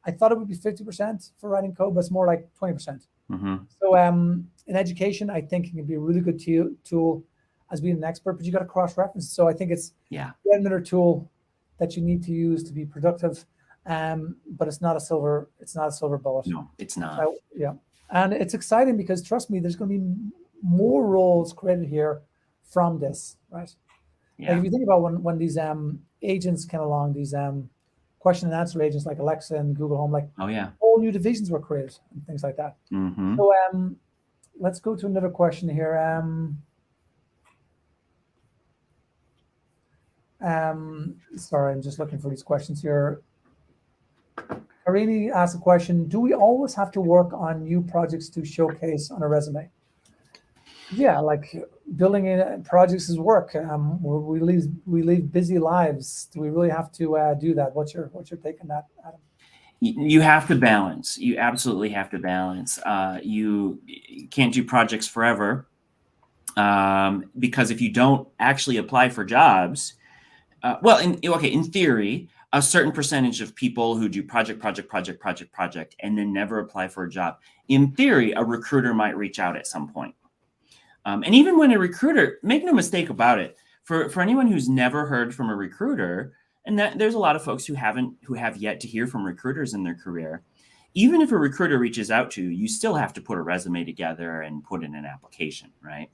I thought it would be 50% for writing code, but it's more like 20%. Mm-hmm. So in education, I think it can be a really good tool as being an expert, but you got to cross-reference. So I think it's yet another tool that you need to use to be productive. But it's not a silver bullet. No, it's not. So, yeah. And it's exciting because trust me, there's going to be more roles created here from this, right? Yeah. Like if you think about when these agents came along, these question and answer agents like Alexa and Google Home, like whole new divisions were created and things like that. Mm-hmm. So let's go to another question here. Sorry, I'm just looking for these questions here. Harini asked a question, do we always have to work on new projects to showcase on a resume? Yeah, like building in projects is work. We lead busy lives. Do we really have to do that? What's your take on that, Adam? You have to balance. You absolutely have to balance. You can't do projects forever, because if you don't actually apply for jobs, well, in theory, a certain percentage of people who do project, and then never apply for a job, in theory, a recruiter might reach out at some point. And even when a recruiter, make no mistake about it, for anyone who's never heard from a recruiter, and that there's a lot of folks who have yet to hear from recruiters in their career, even if a recruiter reaches out to you, you still have to put a resume together and put in an application, right?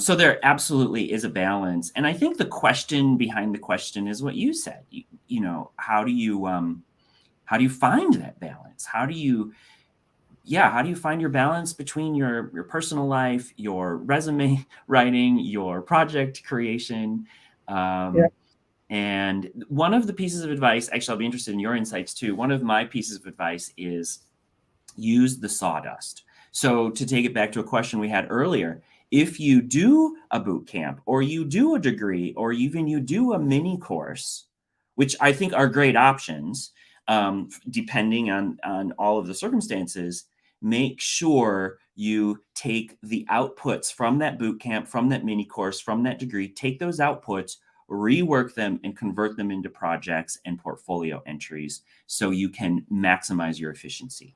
So there absolutely is a balance. And I think the question behind the question is what you said. You know, how do you find that balance? How do you find your balance between your personal life, your resume writing, your project creation? And one of the pieces of advice, actually, I'll be interested in your insights too. One of my pieces of advice is use the sawdust. So to take it back to a question we had earlier, if you do a boot camp or you do a degree or even you do a mini course, which I think are great options, depending on all of the circumstances, make sure you take the outputs from that boot camp, from that mini course, from that degree, take those outputs, rework them and convert them into projects and portfolio entries so you can maximize your efficiency.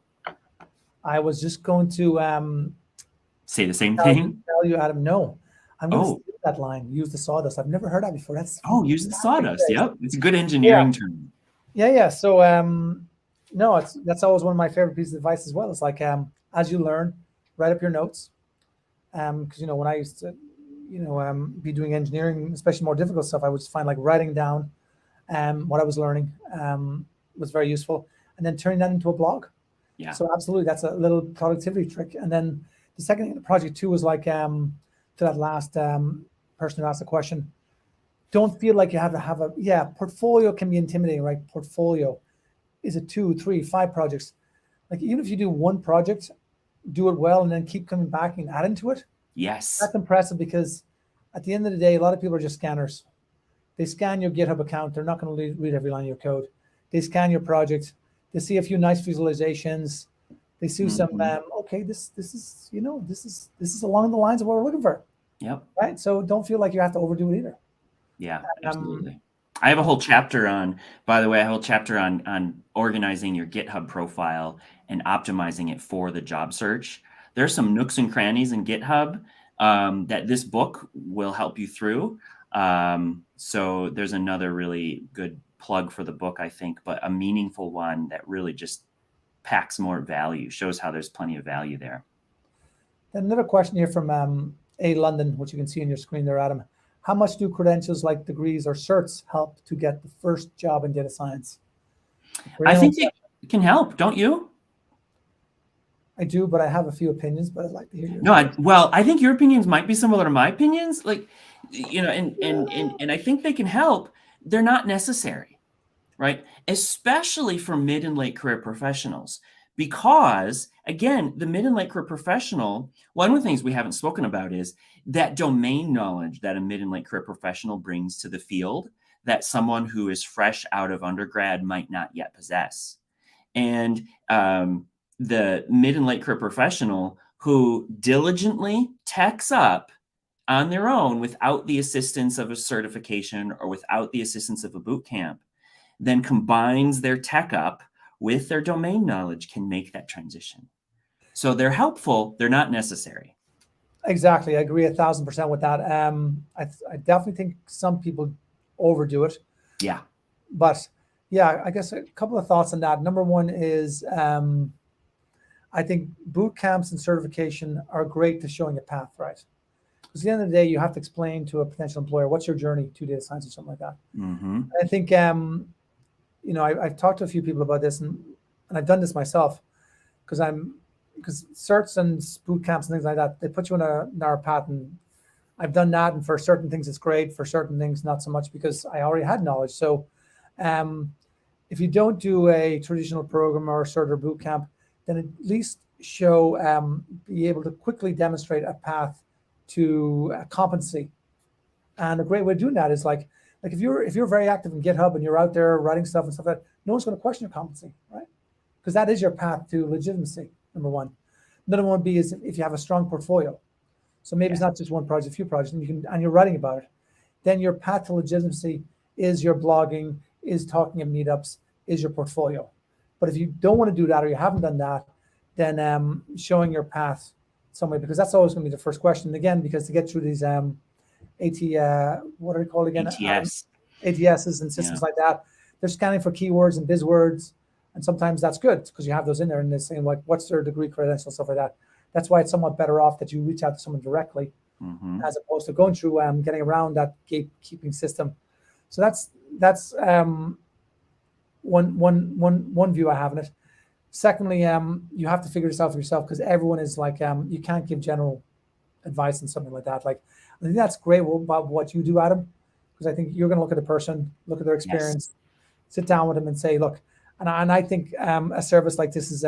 I was just going to say the same thing. Tell you, Adam, no. I'm going to steal that line. Use the sawdust. I've never heard that before. That's use the sawdust. Yep, it's a good engineering term. Yeah. So no, that's always one of my favorite pieces of advice as well. It's like as you learn, write up your notes. Because when I used to be doing engineering, especially more difficult stuff, I would find like writing down what I was learning was very useful, and then turning that into a blog. Yeah. So absolutely, that's a little productivity trick. And then the second thing in the project too was like to that last person who asked the question, don't feel like you have to have portfolio can be intimidating, right? Portfolio, is it 2, 3, 5 projects? Like even if you do one project, do it well and then keep coming back and add into it. Yes. That's impressive, because at the end of the day, a lot of people are just scanners. They scan your GitHub account. They're not going to read every line of your code. They scan your project. They see a few nice visualizations. They see some, okay, this is along the lines of what we're looking for. Yep. Right. So don't feel like you have to overdo it either. Yeah, absolutely. I have a whole chapter on, by the way, on organizing your GitHub profile and optimizing it for the job search. There's some nooks and crannies in GitHub that this book will help you through. So there's another really good plug for the book, I think, but a meaningful one that really just packs more value, shows how there's plenty of value there. Another question here from A London, which you can see on your screen there, Adam. How much do credentials like degrees or certs help to get the first job in data science? I think it can help, don't you? I do, but I have a few opinions, but I'd like to hear yours. No, I think your opinions might be similar to my opinions. Like, and I think they can help. They're not necessary, right? Especially for mid and late career professionals. Because again, the mid and late career professional, one of the things we haven't spoken about is that domain knowledge that a mid and late career professional brings to the field that someone who is fresh out of undergrad might not yet possess. And the mid and late career professional who diligently techs up on their own without the assistance of a certification or without the assistance of a boot camp, then combines their tech up with their domain knowledge can make that transition. So they're helpful, they're not necessary. Exactly, I agree 1,000% with that. I definitely think some people overdo it. Yeah. But yeah, I guess a couple of thoughts on that. Number one is I think boot camps and certification are great to showing a path, right? Because at the end of the day, you have to explain to a potential employer, what's your journey to data science or something like that. Mm-hmm. I think, I've talked to a few people about this, and I've done this myself, because certs and boot camps and things like that, they put you on a narrow path, and I've done that, and for certain things it's great, for certain things not so much, because I already had knowledge. So if you don't do a traditional program or a cert or boot camp, then at least be able to quickly demonstrate a path to competency. And a great way of doing that is like if you're very active in GitHub and you're out there writing stuff and stuff like that, no one's going to question your competency, right? Because that is your path to legitimacy, number one. Another one would be is if you have a strong portfolio. So maybe it's not just one project, a few projects, and you're writing about it. Then your path to legitimacy is your blogging, is talking at meetups, is your portfolio. But if you don't want to do that, or you haven't done that, then showing your path some way, because that's always going to be the first question. And again, because to get through these what are they called again? ATSs and systems like that, they're scanning for keywords and buzzwords, and sometimes that's good because you have those in there and they're saying like, what's their degree, credential, stuff like that. That's why it's somewhat better off that you reach out to someone directly, as opposed to going through getting around that gatekeeping system. So that's one view I have in it. Secondly, you have to figure this out for yourself, because everyone is like, you can't give general advice and something like that. Like, I think that's great about what you do, Adam, because I think you're going to look at a person, look at their experience, sit down with them and say, look, and I think a service like this is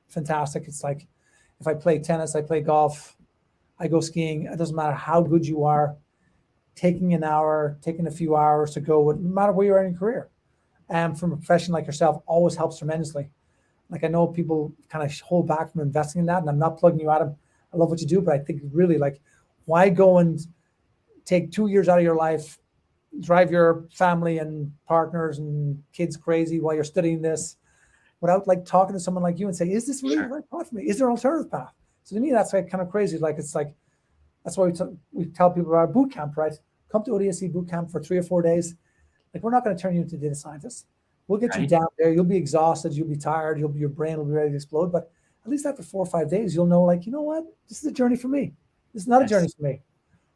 fantastic. It's like, if I play tennis, I play golf, I go skiing, it doesn't matter how good you are, taking a few hours to go, no matter where you are in your career, from a profession like yourself, always helps tremendously. Like, I know people kind of hold back from investing in that, and I'm not plugging you, Adam. I love what you do, but I think really, like, why go and take 2 years out of your life, drive your family and partners and kids crazy while you're studying this, without like talking to someone like you and say, is this really the right path for me? Is there an alternative path? So to me, that's like kind of crazy. Like, it's like, that's why we tell people about boot camp, right? Come to ODSC boot camp for 3 or 4 days. Like, we're not going to turn you into data scientists. We'll get you down there. You'll be exhausted. You'll be tired. Your brain will be ready to explode. But at least after 4 or 5 days, you'll know, like, you know what? This is a journey for me. This is not a journey for me,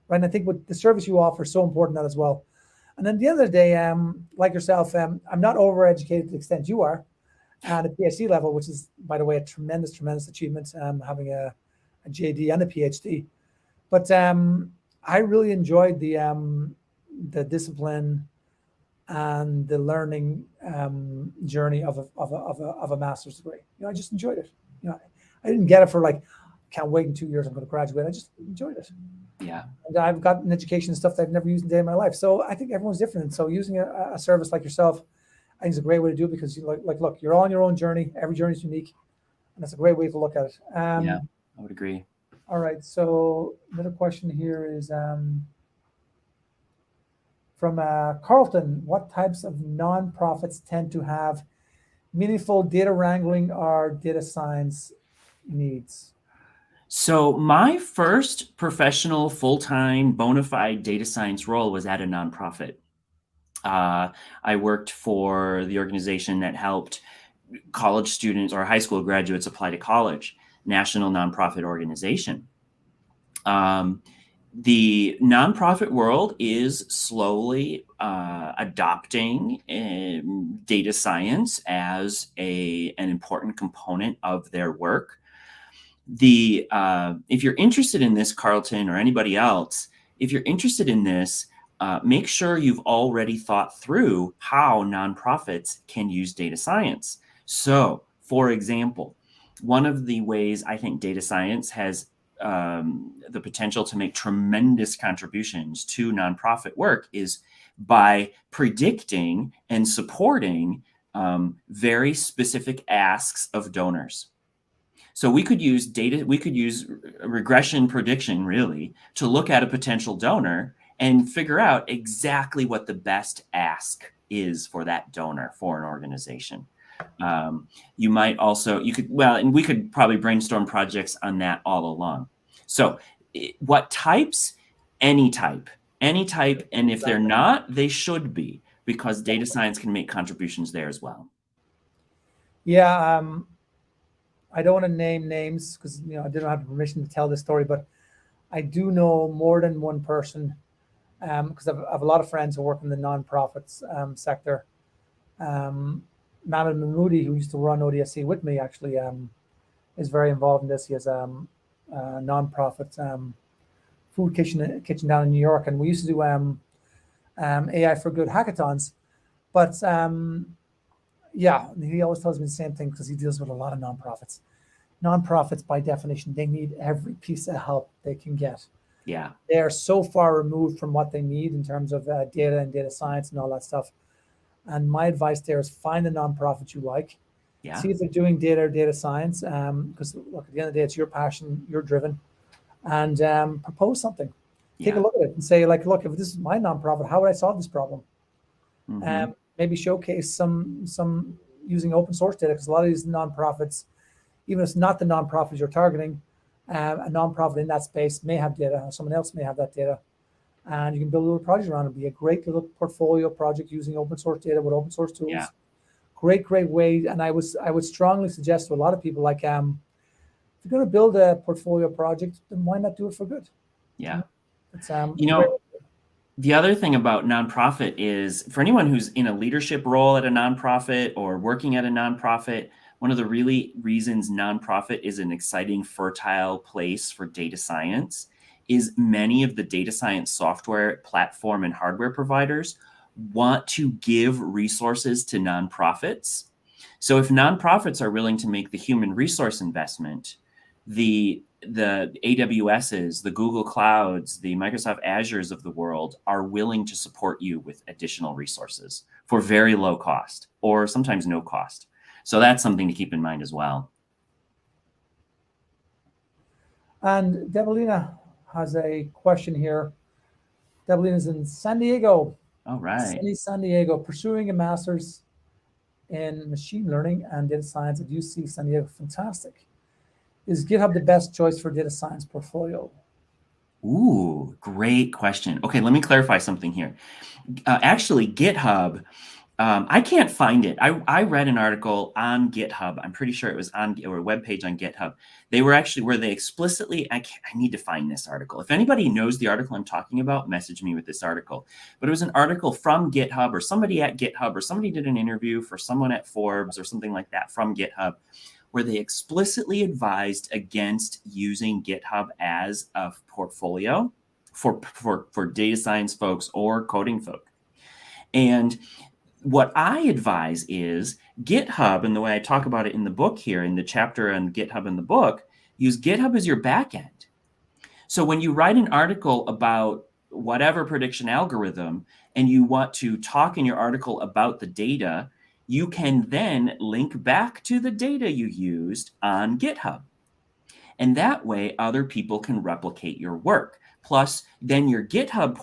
right? And I think what the service you offer is so important that as well. And then at the end of the day, like yourself, I'm not overeducated to the extent you are at a PhD level, which is, by the way, a tremendous, tremendous achievement, having a JD and a PhD. But I really enjoyed the discipline and the learning journey of a master's degree. I just enjoyed it. I didn't get it for like, can't wait in 2 years, I'm going to graduate. I just enjoyed it. Yeah. And I've got an education and stuff that I've never used a day in my life. So I think everyone's different. So using a service like yourself, I think is a great way to do it, because look, you're on your own journey. Every journey is unique, and that's a great way to look at it. Yeah, I would agree. All right. So another question here is from Carlton. What types of nonprofits tend to have meaningful data wrangling or data science needs? So my first professional full-time bona fide data science role was at a nonprofit. I worked for the organization that helped college students or high school graduates apply to college, national nonprofit organization. The nonprofit world is slowly adopting data science as an important component of their work. If you're interested in this, Carlton, or anybody else, if you're interested in this, make sure you've already thought through how nonprofits can use data science. So, for example, one of the ways I think data science has the potential to make tremendous contributions to nonprofit work is by predicting and supporting very specific asks of donors. So we could use regression prediction, really, to look at a potential donor and figure out exactly what the best ask is for that donor for an organization. We could probably brainstorm projects on that all along. So what types? Any type. And if they're not, they should be, because data science can make contributions there as well. Yeah. I don't want to name names because I didn't have permission to tell this story, but I do know more than one person, because I have a lot of friends who work in the nonprofits sector. Mohammed Mahmoudi, who used to run ODSC with me, actually is very involved in this. He has a nonprofit food kitchen down in New York, and we used to do AI for Good hackathons. But yeah, he always tells me the same thing because he deals with a lot of nonprofits. Nonprofits, by definition, they need every piece of help they can get. Yeah. They are so far removed from what they need in terms of data and data science and all that stuff. And my advice there is find a nonprofit you like. Yeah. See if they're doing data or data science, because look, at the end of the day, it's your passion, you're driven, and propose something. Take a look at it and say, like, look, if this is my nonprofit, how would I solve this problem? Maybe showcase some using open source data, because a lot of these nonprofits, even if it's not the nonprofits you're targeting, a nonprofit in that space may have data, or someone else may have that data, and you can build a little project around it. Be a great little portfolio project using open source data with open source tools. Yeah. Great way. And I would strongly suggest to a lot of people, like, if you're going to build a portfolio project, then why not do it for good? Yeah. It's the other thing about nonprofit is, for anyone who's in a leadership role at a nonprofit or working at a nonprofit, one of the really reasons nonprofit is an exciting, fertile place for data science is many of the data science software platform and hardware providers want to give resources to nonprofits. So if nonprofits are willing to make the human resource investment, the AWSs, the Google Clouds, the Microsoft Azures of the world are willing to support you with additional resources for very low cost, or sometimes no cost. So that's something to keep in mind as well. And Debolina has a question here. Debolina's in San Diego. All right. Sunny San Diego, pursuing a master's in machine learning and data science at UC San Diego. Fantastic. Is GitHub the best choice for data science portfolio? Ooh, great question. Okay, let me clarify something here. Actually, GitHub, I can't find it. I read an article on GitHub. I'm pretty sure it was on a webpage on GitHub. They were actually where they explicitly, I need to find this article. If anybody knows the article I'm talking about, message me with this article. But it was an article from GitHub, or somebody at GitHub, or somebody did an interview for someone at Forbes or something like that from GitHub, where they explicitly advised against using GitHub as a portfolio for data science folks or coding folk. And what I advise is GitHub, and the way I talk about it in the book here, in the chapter on GitHub in the book, use GitHub as your backend. So when you write an article about whatever prediction algorithm, and you want to talk in your article about the data, you can then link back to the data you used on GitHub. And that way other people can replicate your work. Plus, then your GitHub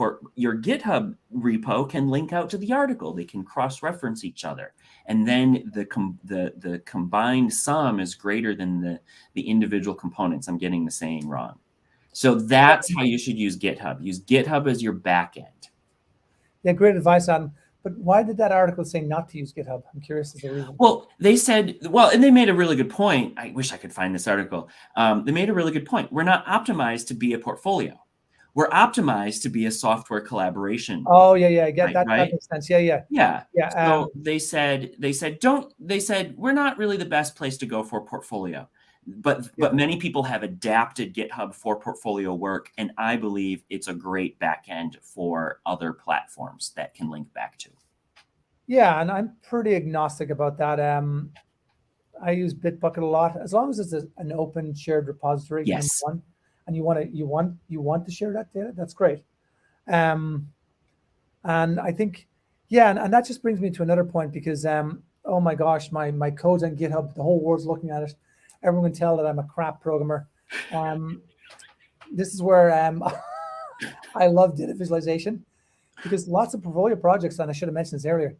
repo can link out to the article. They can cross-reference each other. And then the combined sum is greater than the individual components. I'm getting the saying wrong. So that's how you should use GitHub. Use GitHub as your backend. Yeah, great advice, Adam. But why did that article say not to use GitHub? I'm curious as to the reason. Well, they said, and they made a really good point. I wish I could find this article. They made a really good point. We're not optimized to be a portfolio. We're optimized to be a software collaboration. Oh, yeah. I get that. Right? That makes sense. Yeah. So they said we're not really the best place to go for portfolio. But many people have adapted GitHub for portfolio work, and I believe it's a great backend for other platforms that can link back to. Yeah, and I'm pretty agnostic about that. I use Bitbucket a lot, as long as it's an open shared repository. Yes. And you want to share that data. That's great. And I think, and that just brings me to another point, because oh my gosh, my code's on GitHub. The whole world's looking at it. Everyone can tell that I'm a crap programmer. This is where I love data visualization, because lots of portfolio projects, and I should have mentioned this earlier,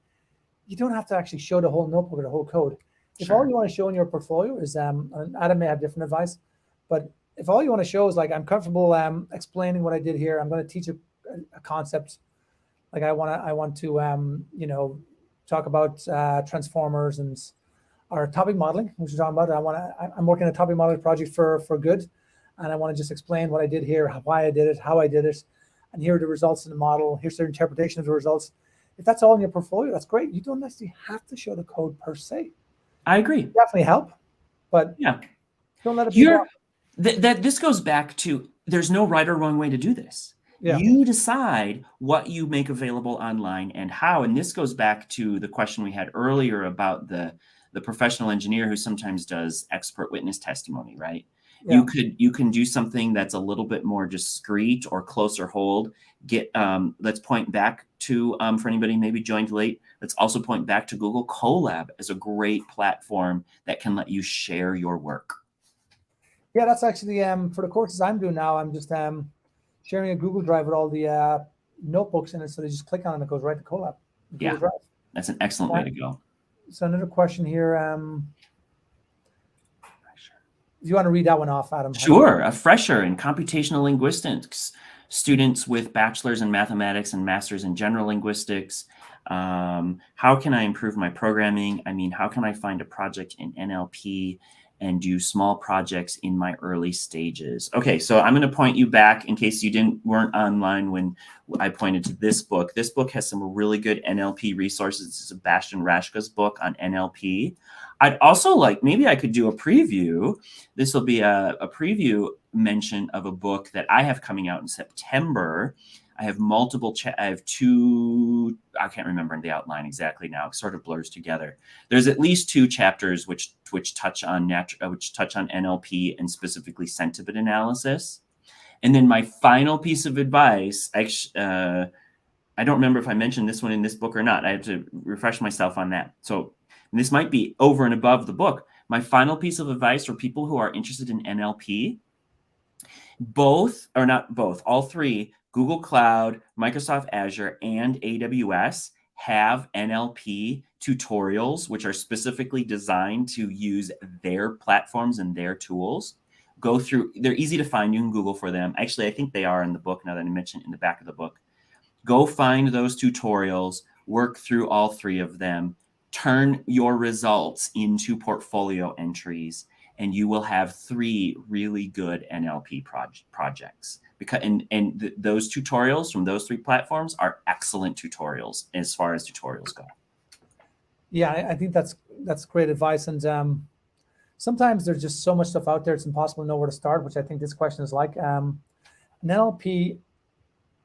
you don't have to actually show the whole notebook or the whole code. If all you want to show in your portfolio is, and Adam may have different advice, but if all you want to show is, like, I'm comfortable explaining what I did here, I'm going to teach a concept, like I want to talk about transformers and our topic modeling, which we're talking about. I'm working on a topic modeling project for good, and I want to just explain what I did here, why I did it, how I did it, and here are the results in the model. Here's their interpretation of the results. If that's all in your portfolio, that's great. You don't necessarily have to show the code per se. I agree. Definitely help, but yeah, don't let it be. This goes back to there's no right or wrong way to do this. Yeah. You decide what you make available online and how. And this goes back to the question we had earlier about the professional engineer who sometimes does expert witness testimony, right? Yeah. You can do something that's a little bit more discreet or closer hold. Let's point back to, for anybody maybe joined late, let's also point back to Google Colab as a great platform that can let you share your work. Yeah, that's actually for the courses I'm doing now. I'm just sharing a Google Drive with all the notebooks in it, so they just click on it and it goes right to Colab. Yeah, Drive. That's an excellent way to go. So another question here. Do you want to read that one off, Adam? Sure. A fresher in computational linguistics, students with bachelor's in mathematics and master's in general linguistics. How can I improve my programming? I mean, how can I find a project in NLP and do small projects in my early stages? Okay, so I'm going to point you back in case you weren't online when I pointed to this book. This book has some really good NLP resources. It's Sebastian Rashka's book on NLP. I'd also maybe I could do a preview. This will be a preview mention of a book that I have coming out in September. I have I have two, I can't remember the outline exactly now. It sort of blurs together. There's at least 2 chapters which touch on NLP and specifically sentiment analysis. And then my final piece of advice, I don't remember if I mentioned this one in this book or not. I have to refresh myself on that. So this might be over and above the book. My final piece of advice for people who are interested in NLP, all 3, Google Cloud, Microsoft Azure, and AWS have NLP tutorials, which are specifically designed to use their platforms and their tools. They're easy to find. You can Google for them. Actually, I think they are in the book now that I mentioned in the back of the book. Go find those tutorials, work through all 3 of them, turn your results into portfolio entries, and you will have 3 really good NLP projects. Those tutorials from those 3 platforms are excellent tutorials as far as tutorials go. Yeah, I think that's great advice. And sometimes there's just so much stuff out there, it's impossible to know where to start, which I think this question is like. NLP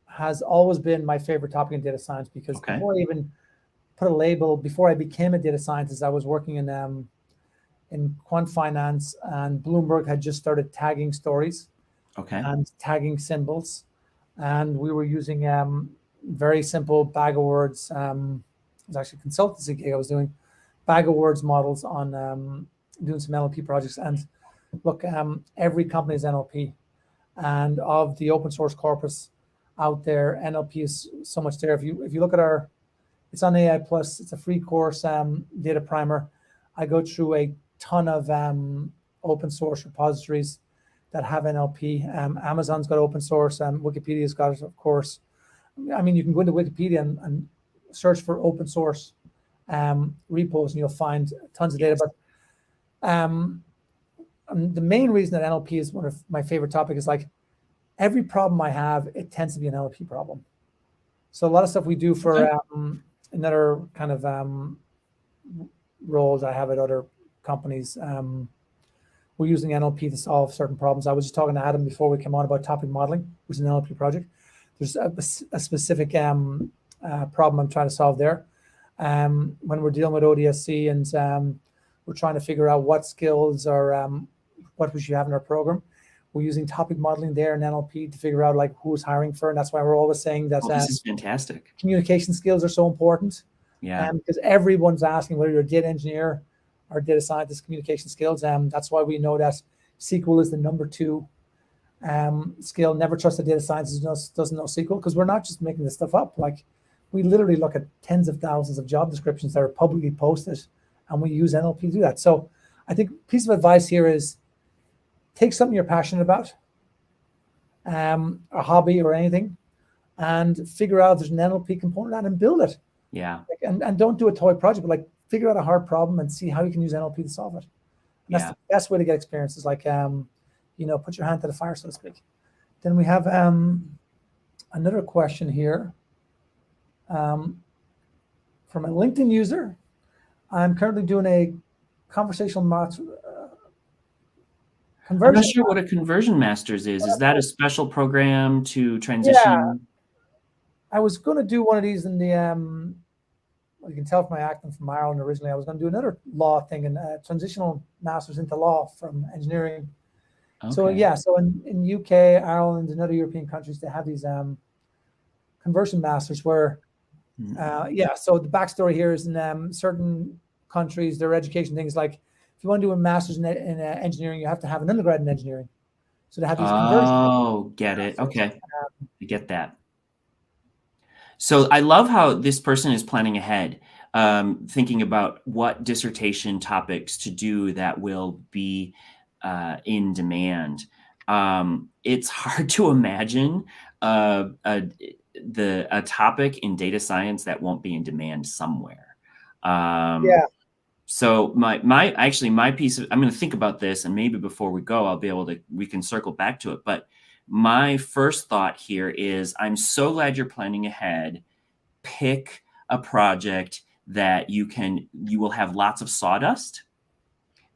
has always been my favorite topic in data science because before I even put a label, before I became a data scientist, I was working in quant finance, and Bloomberg had just started tagging stories and tagging symbols. And we were using very simple bag of words. It was actually a consultancy gig I was doing, bag of words models on doing some NLP projects. And look, every company is NLP. And of the open source corpus out there, NLP is so much there. If you look at it's on AI Plus, it's a free course, data primer. I go through a ton of open source repositories that have NLP. Amazon's got open source, Wikipedia's got it, of course. I mean, you can go into Wikipedia and search for open source repos, and you'll find tons of data. But the main reason that NLP is one of my favorite topics is every problem I have, it tends to be an NLP problem. So a lot of stuff we do for another kind of roles I have at other companies, we're using NLP to solve certain problems. I was just talking to Adam before we came on about topic modeling, which is an NLP project. There's a specific problem I'm trying to solve there. When we're dealing with ODSC and we're trying to figure out what skills or what we should have in our program, we're using topic modeling there in NLP to figure out who's hiring for, and that's why we're always saying that this is fantastic. Communication skills are so important. Yeah. Because everyone's asking whether you're a data engineer or data scientist, communication skills. That's why we know that SQL is the number 2 skill. Never trust a data scientist who doesn't know SQL, because we're not just making this stuff up. We literally look at tens of thousands of job descriptions that are publicly posted, and we use NLP to do that. So I think a piece of advice here is take something you're passionate about, a hobby or anything, and figure out there's an NLP component of that and build it. Yeah. And don't do a toy project, but figure out a hard problem and see how you can use NLP to solve it. And that's the best way to get experience is put your hand to the fire, so to speak. Then we have another question here from a LinkedIn user. I'm currently doing a conversational I'm not Conversion. sure what a conversion masters is. Is that a special program to Yeah, transition? I was going to do one of these in the, you can tell from my accent from Ireland originally. I was going to do another law thing and transitional masters into law from engineering. So Okay. yeah, so in UK, Ireland, and other European countries, they have these conversion masters where, yeah. So the backstory here is in certain countries, their education things like if you want to do a master's in engineering, you have to have an undergrad in engineering. So they have these conversion Oh, get it. masters. Okay. I get that. So I love how this person is planning ahead, thinking about what dissertation topics to do that will be in demand. It's hard to imagine a topic in data science that won't be in demand somewhere. Yeah. So my piece of, I'm going to think about this, and maybe before we go, we can circle back to it. But my first thought here is I'm so glad you're planning ahead. Pick a project that you will have lots of sawdust.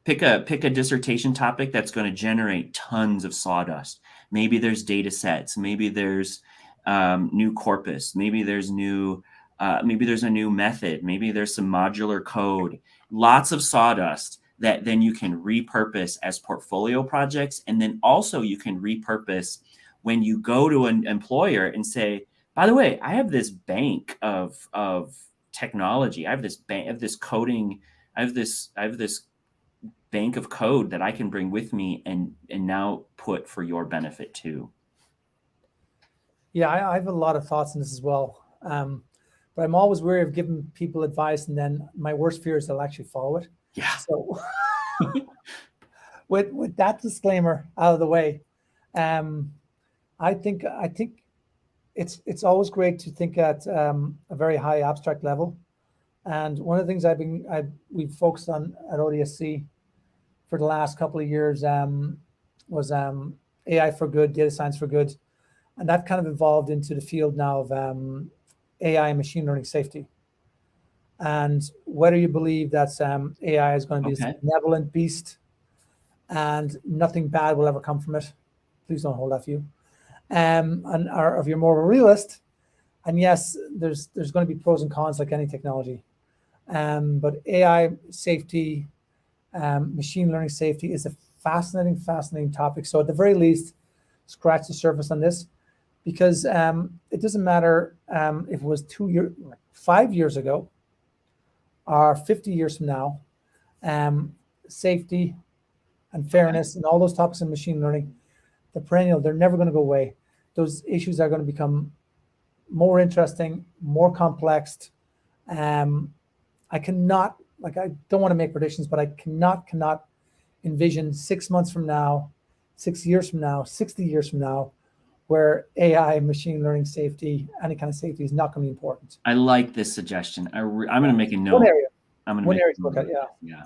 Pick a dissertation topic that's going to generate tons of sawdust. Maybe there's data sets. Maybe there's new corpus. Maybe there's a new method. Maybe there's some modular code. Lots of sawdust that then you can repurpose as portfolio projects. And then also you can repurpose when you go to an employer and say, by the way, I have this bank of technology. I have this bank of this coding. I have this bank of code that I can bring with me and now put for your benefit too. Yeah, I have a lot of thoughts on this as well. But I'm always wary of giving people advice, and then my worst fear is they'll actually follow it. Yeah. So with that disclaimer out of the way, I think it's always great to think at a very high abstract level. And one of the things we've focused on at ODSC for the last couple of years was AI for good, data science for good. And that kind of evolved into the field now of AI and machine learning safety. And whether you believe that AI is going to be this benevolent beast and nothing bad will ever come from it, please don't hold that view. Or if you're more of a realist, and yes, there's going to be pros and cons like any technology. But AI safety, machine learning safety is a fascinating topic. So at the very least, scratch the surface on this, because it doesn't matter if it was 5 years ago or 50 years from now, safety and fairness and all those topics in machine learning, the perennial, they're never going to go away. Those issues are going to become more interesting, more complex. I don't want to make predictions, but I cannot envision 6 months from now, 6 years from now, 60 years from now, where AI, machine learning safety, any kind of safety is not going to be important. I like this suggestion. I'm going to make a note. One area. I'm going One to area to look at, yeah. Yeah.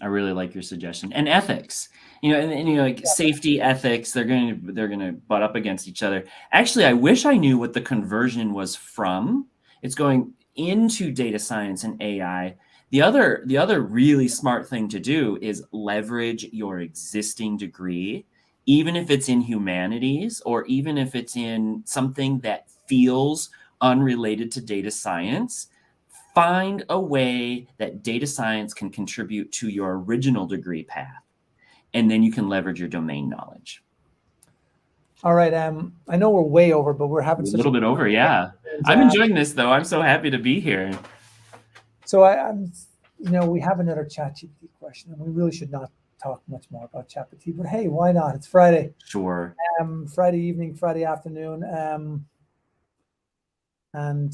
I really like your suggestion. And ethics, like safety, ethics, they're going to butt up against each other. Actually, I wish I knew what the conversion was from. It's going into data science and AI. The other really smart thing to do is leverage your existing degree, even if it's in humanities or even if it's in something that feels unrelated to data science. Find a way that data science can contribute to your original degree path, and then you can leverage your domain knowledge. All right. I know we're way over, but we're having a little bit over. Yeah. I'm enjoying this though. I'm so happy to be here. So we have another ChatGPT question, and we really should not talk much more about ChatGPT, but hey, why not? It's Friday. Sure. Friday evening, Friday afternoon. And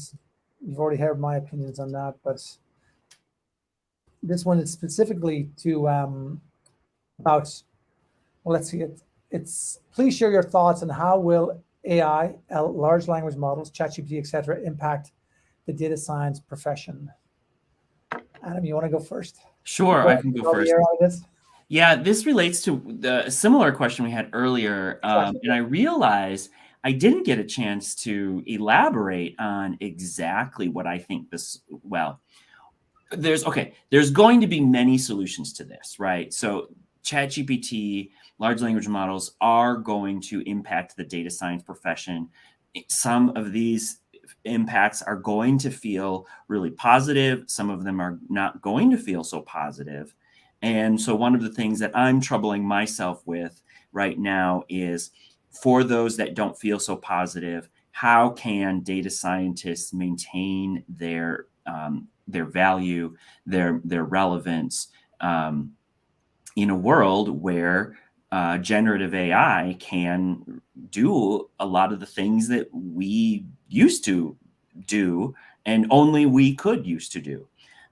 you've already heard my opinions on that, but this one is specifically to about, well, let's see it. It's please share your thoughts on how will AI, large language models, ChatGPT, etc., impact the data science profession. Adam, you want to go first? Sure, I can go first. Yeah, this relates to the similar question we had earlier, and I realized I didn't get a chance to elaborate on exactly what I think this. Well, there's going to be many solutions to this, right? So ChatGPT, large language models are going to impact the data science profession. Some of these impacts are going to feel really positive. Some of them are not going to feel so positive. And so one of the things that I'm troubling myself with right now is, for those that don't feel so positive, how can data scientists maintain their value, their relevance, in a world where generative AI can do a lot of the things that we used to do and only we could used to do.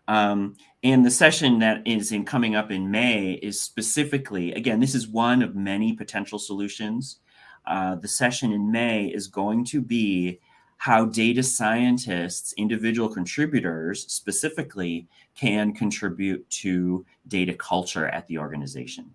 And the session that is coming up in May is specifically, again, this is one of many potential solutions. The session in May is going to be how data scientists, individual contributors specifically, can contribute to data culture at the organization.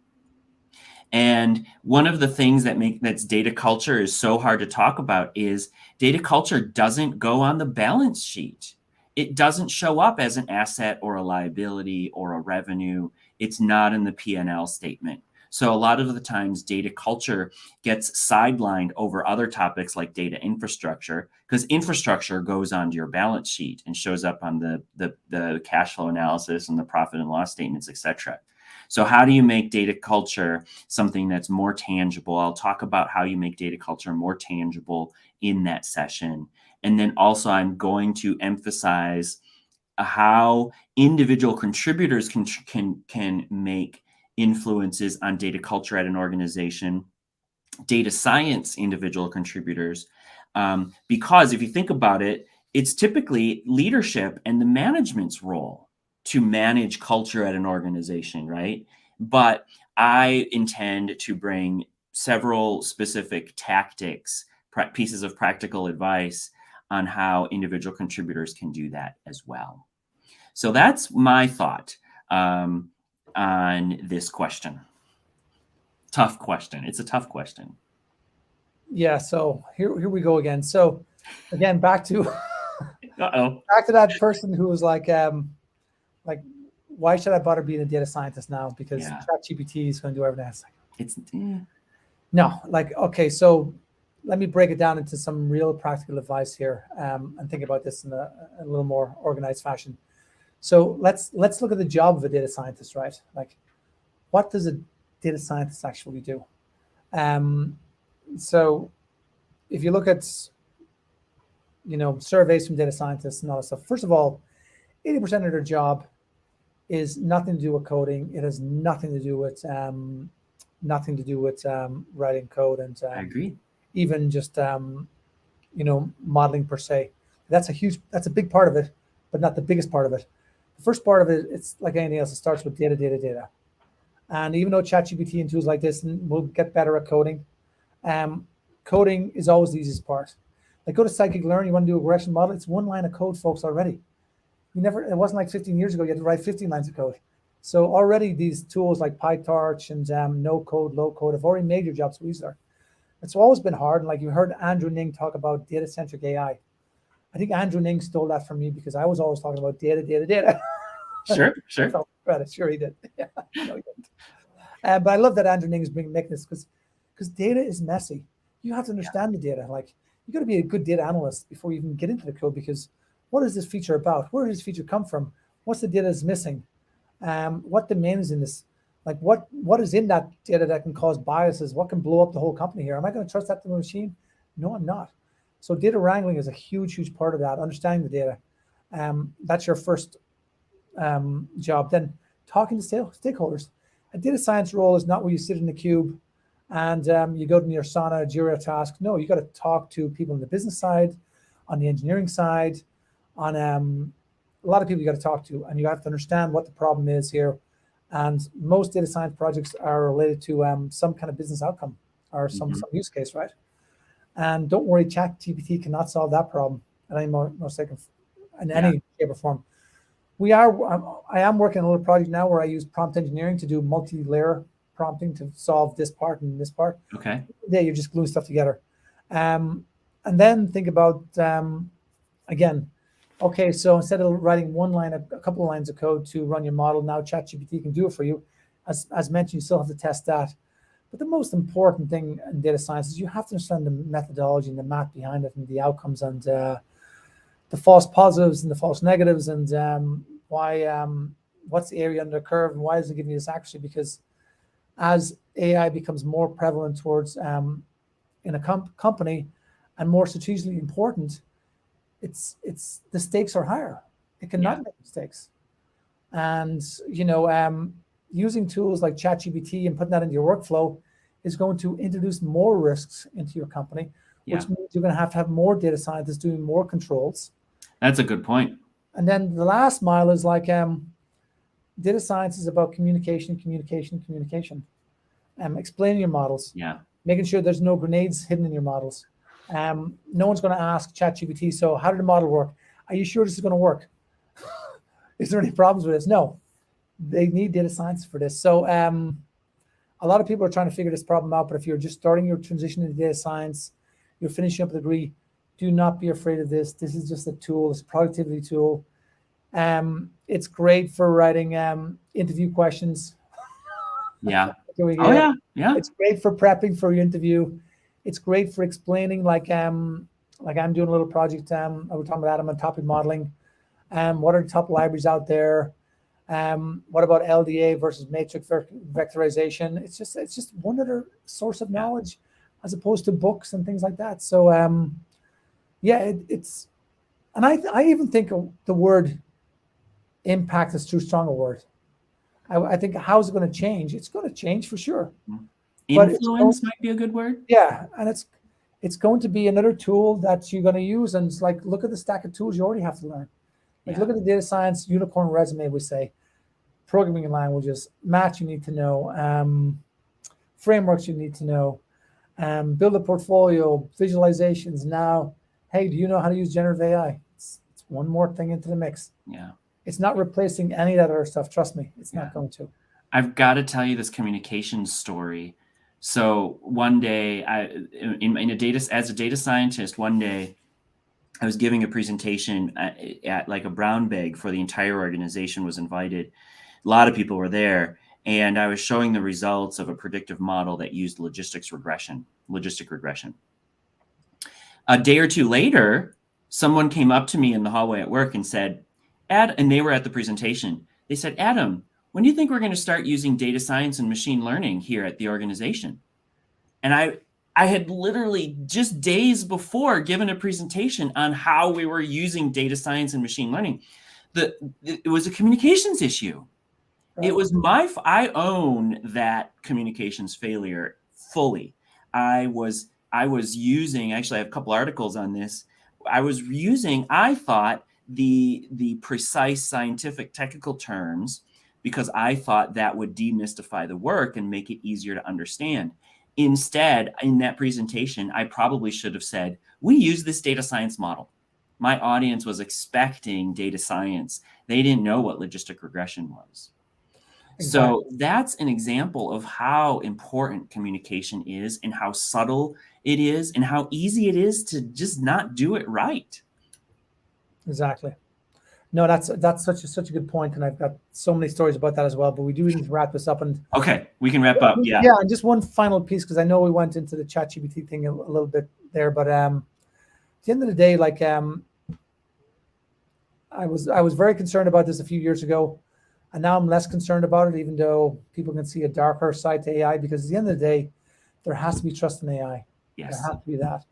And one of the things that's data culture is so hard to talk about is data culture doesn't go on the balance sheet. It doesn't show up as an asset or a liability or a revenue. It's not in the P&L statement. So a lot of the times data culture gets sidelined over other topics like data infrastructure, because infrastructure goes onto your balance sheet and shows up on the cash flow analysis and the profit and loss statements, et cetera. So how do you make data culture something that's more tangible? I'll talk about how you make data culture more tangible in that session. And then also I'm going to emphasize how individual contributors can make influences on data culture at an organization, data science individual contributors, because if you think about it, it's typically leadership and the management's role to manage culture at an organization, right? But I intend to bring several specific tactics, pieces of practical advice on how individual contributors can do that as well. So that's my thought on this question. Tough question. It's a tough question. Yeah. So here we go again. So again, back to back to that person who was like, why should I bother being a data scientist now? Because ChatGPT is going to do everything. It's no, like, okay, so let me break it down into some real practical advice here, and think about this in a little more organized fashion. So let's look at the job of a data scientist, right? Like, what does a data scientist actually do? So if you look at, surveys from data scientists and all that stuff, first of all, 80% of their job is nothing to do with coding. It has nothing to do with writing code and I agree. Even just modeling per se. That's a big part of it, but not the biggest part of it. The first part of it, it's like anything else. It starts with data. And even though ChatGPT and tools like this will get better at coding, coding is always the easiest part. Like, go to scikit-learn, you want to do a regression model, it's one line of code, folks, already. It wasn't like 15 years ago, you had to write 15 lines of code. So already these tools like PyTorch and no code, low code have already made your job so easier. It's always been hard. And like you heard Andrew Ning talk about data-centric AI. I think Andrew Ning stole that from me because I was always talking about data. Sure. Sure he did. Yeah, no, he didn't. But I love that Andrew Ning is making this because data is messy. You have to understand the data. Like, you got to be a good data analyst before you even get into the code, because what is this feature about? Where does this feature come from? What's the data that's missing? What domain is in this? Like, what is in that data that can cause biases? What can blow up the whole company here? Am I going to trust that to the machine? No, I'm not. So data wrangling is a huge part of that, understanding the data. That's your first job. Then talking to stakeholders. A data science role is not where you sit in the cube and you go to your Asana, Jira task. No, you got to talk to people on the business side, on the engineering side, on a lot of people you got to talk to, and you have to understand what the problem is here. And most data science projects are related to some kind of business outcome or some use case, right? And don't worry, ChatGPT cannot solve that problem in any any shape or form. I am working on a little project now where I use prompt engineering to do multi-layer prompting to solve this part and this part. Okay. Yeah, you're just gluing stuff together. And then think about, again, okay, so instead of writing a couple of lines of code to run your model, now ChatGPT can do it for you. as mentioned, you still have to test that. But the most important thing in data science is you have to understand the methodology and the math behind it and the outcomes and the false positives and the false negatives and why what's the area under the curve and why is it giving you this accuracy? Because as AI becomes more prevalent towards in a company and more strategically important, it's the stakes are higher. It cannot make mistakes. And using tools like ChatGPT and putting that into your workflow is going to introduce more risks into your company, which means you're going to have more data scientists doing more controls. That's a good point. And then the last mile is like data science is about communication. Explaining your models. Making sure there's no grenades hidden in your models. No one's going to ask ChatGPT, so how did the model work? Are you sure this is going to work? Is there any problems with this? No. They need data science for this. So a lot of people are trying to figure this problem out, but if you're just starting your transition into data science, you're finishing up a degree, do not be afraid of this. This is just a tool. It's a productivity tool. It's great for writing interview questions. It's great for prepping for your interview. It's great for explaining, like I'm doing a little project. I was talking about Adam on topic modeling. What are the top libraries out there? What about LDA versus matrix vectorization? It's just one other source of knowledge, as opposed to books and things like that. So it's, and I even think the word impact is too strong a word. I think how's it going to change? It's going to change for sure. Influence might be a good word. Yeah, and it's going to be another tool that you're going to use. And it's like, look at the stack of tools you already have to learn. Like look at the data science unicorn resume, we say. Programming languages, math you need to know, frameworks you need to know, build a portfolio, visualizations. Now, hey, do you know how to use generative AI? It's one more thing into the mix. It's not replacing any of that other stuff. Trust me, it's not going to. I've got to tell you this communication story. So one day, as a data scientist, one day I was giving a presentation at like a brown bag for the entire organization was invited. A lot of people were there, and I was showing the results of a predictive model that used logistic regression. A day or two later, someone came up to me in the hallway at work and said, and they were at the presentation. They said, Adam, when do you think we're going to start using data science and machine learning here at the organization? And I had literally just days before given a presentation on how we were using data science and machine learning. It was a communications issue. It was I own that communications failure fully. I was using, actually I have a couple articles on this. I thought the precise scientific technical terms, because I thought that would demystify the work and make it easier to understand. Instead, in that presentation, I probably should have said, we use this data science model. My audience was expecting data science. They didn't know what logistic regression was. Exactly. So that's an example of how important communication is and how subtle it is and how easy it is to just not do it right. Exactly. No, that's such a good point, and I've got so many stories about that as well. But we do need to wrap this up. And okay, we can wrap up. Yeah. Yeah, and just one final piece, because I know we went into the ChatGPT thing a little bit there, but at the end of the day, like I was very concerned about this a few years ago, and now I'm less concerned about it, even though people can see a darker side to AI. Because at the end of the day, there has to be trust in AI. Yes. There has to be that,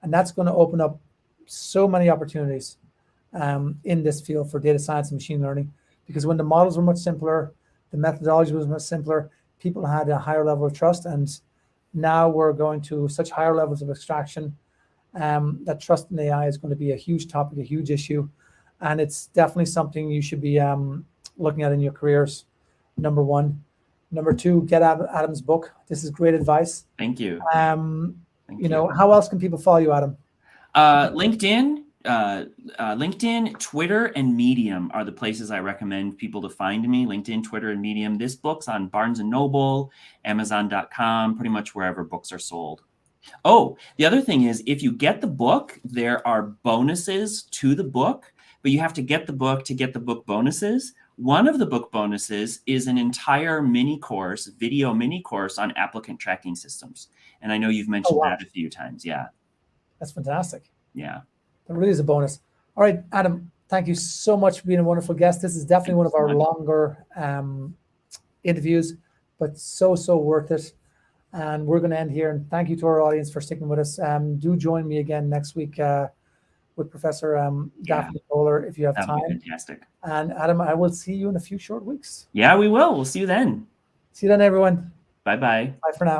and that's going to open up so many opportunities in this field for data science and machine learning, because when the models were much simpler, the methodology was much simpler, people had a higher level of trust, and now we're going to such higher levels of abstraction that trust in AI is going to be a huge topic, a huge issue, and it's definitely something you should be looking at in your careers, number one. Number two, get Adam's book. This is great advice. Thank you. You know, how else can people follow you, Adam? LinkedIn. LinkedIn, Twitter, and Medium are the places I recommend people to find me. LinkedIn, Twitter, and Medium. This book's on Barnes & Noble, Amazon.com, pretty much wherever books are sold. Oh, the other thing is, if you get the book, there are bonuses to the book, but you have to get the book to get the book bonuses. One of the book bonuses is an entire video mini course on applicant tracking systems. And I know you've mentioned that a few times. Yeah. That's fantastic. Yeah. That really is a bonus. All right, Adam, thank you so much for being a wonderful guest. This is definitely one of our longer interviews, but so worth it. And we're going to end here. And thank you to our audience for sticking with us. Do join me again next week with Professor Daphne Kohler if you have time. That would be fantastic. And Adam, I will see you in a few short weeks. Yeah, we will. We'll see you then. See you then, everyone. Bye-bye. Bye for now.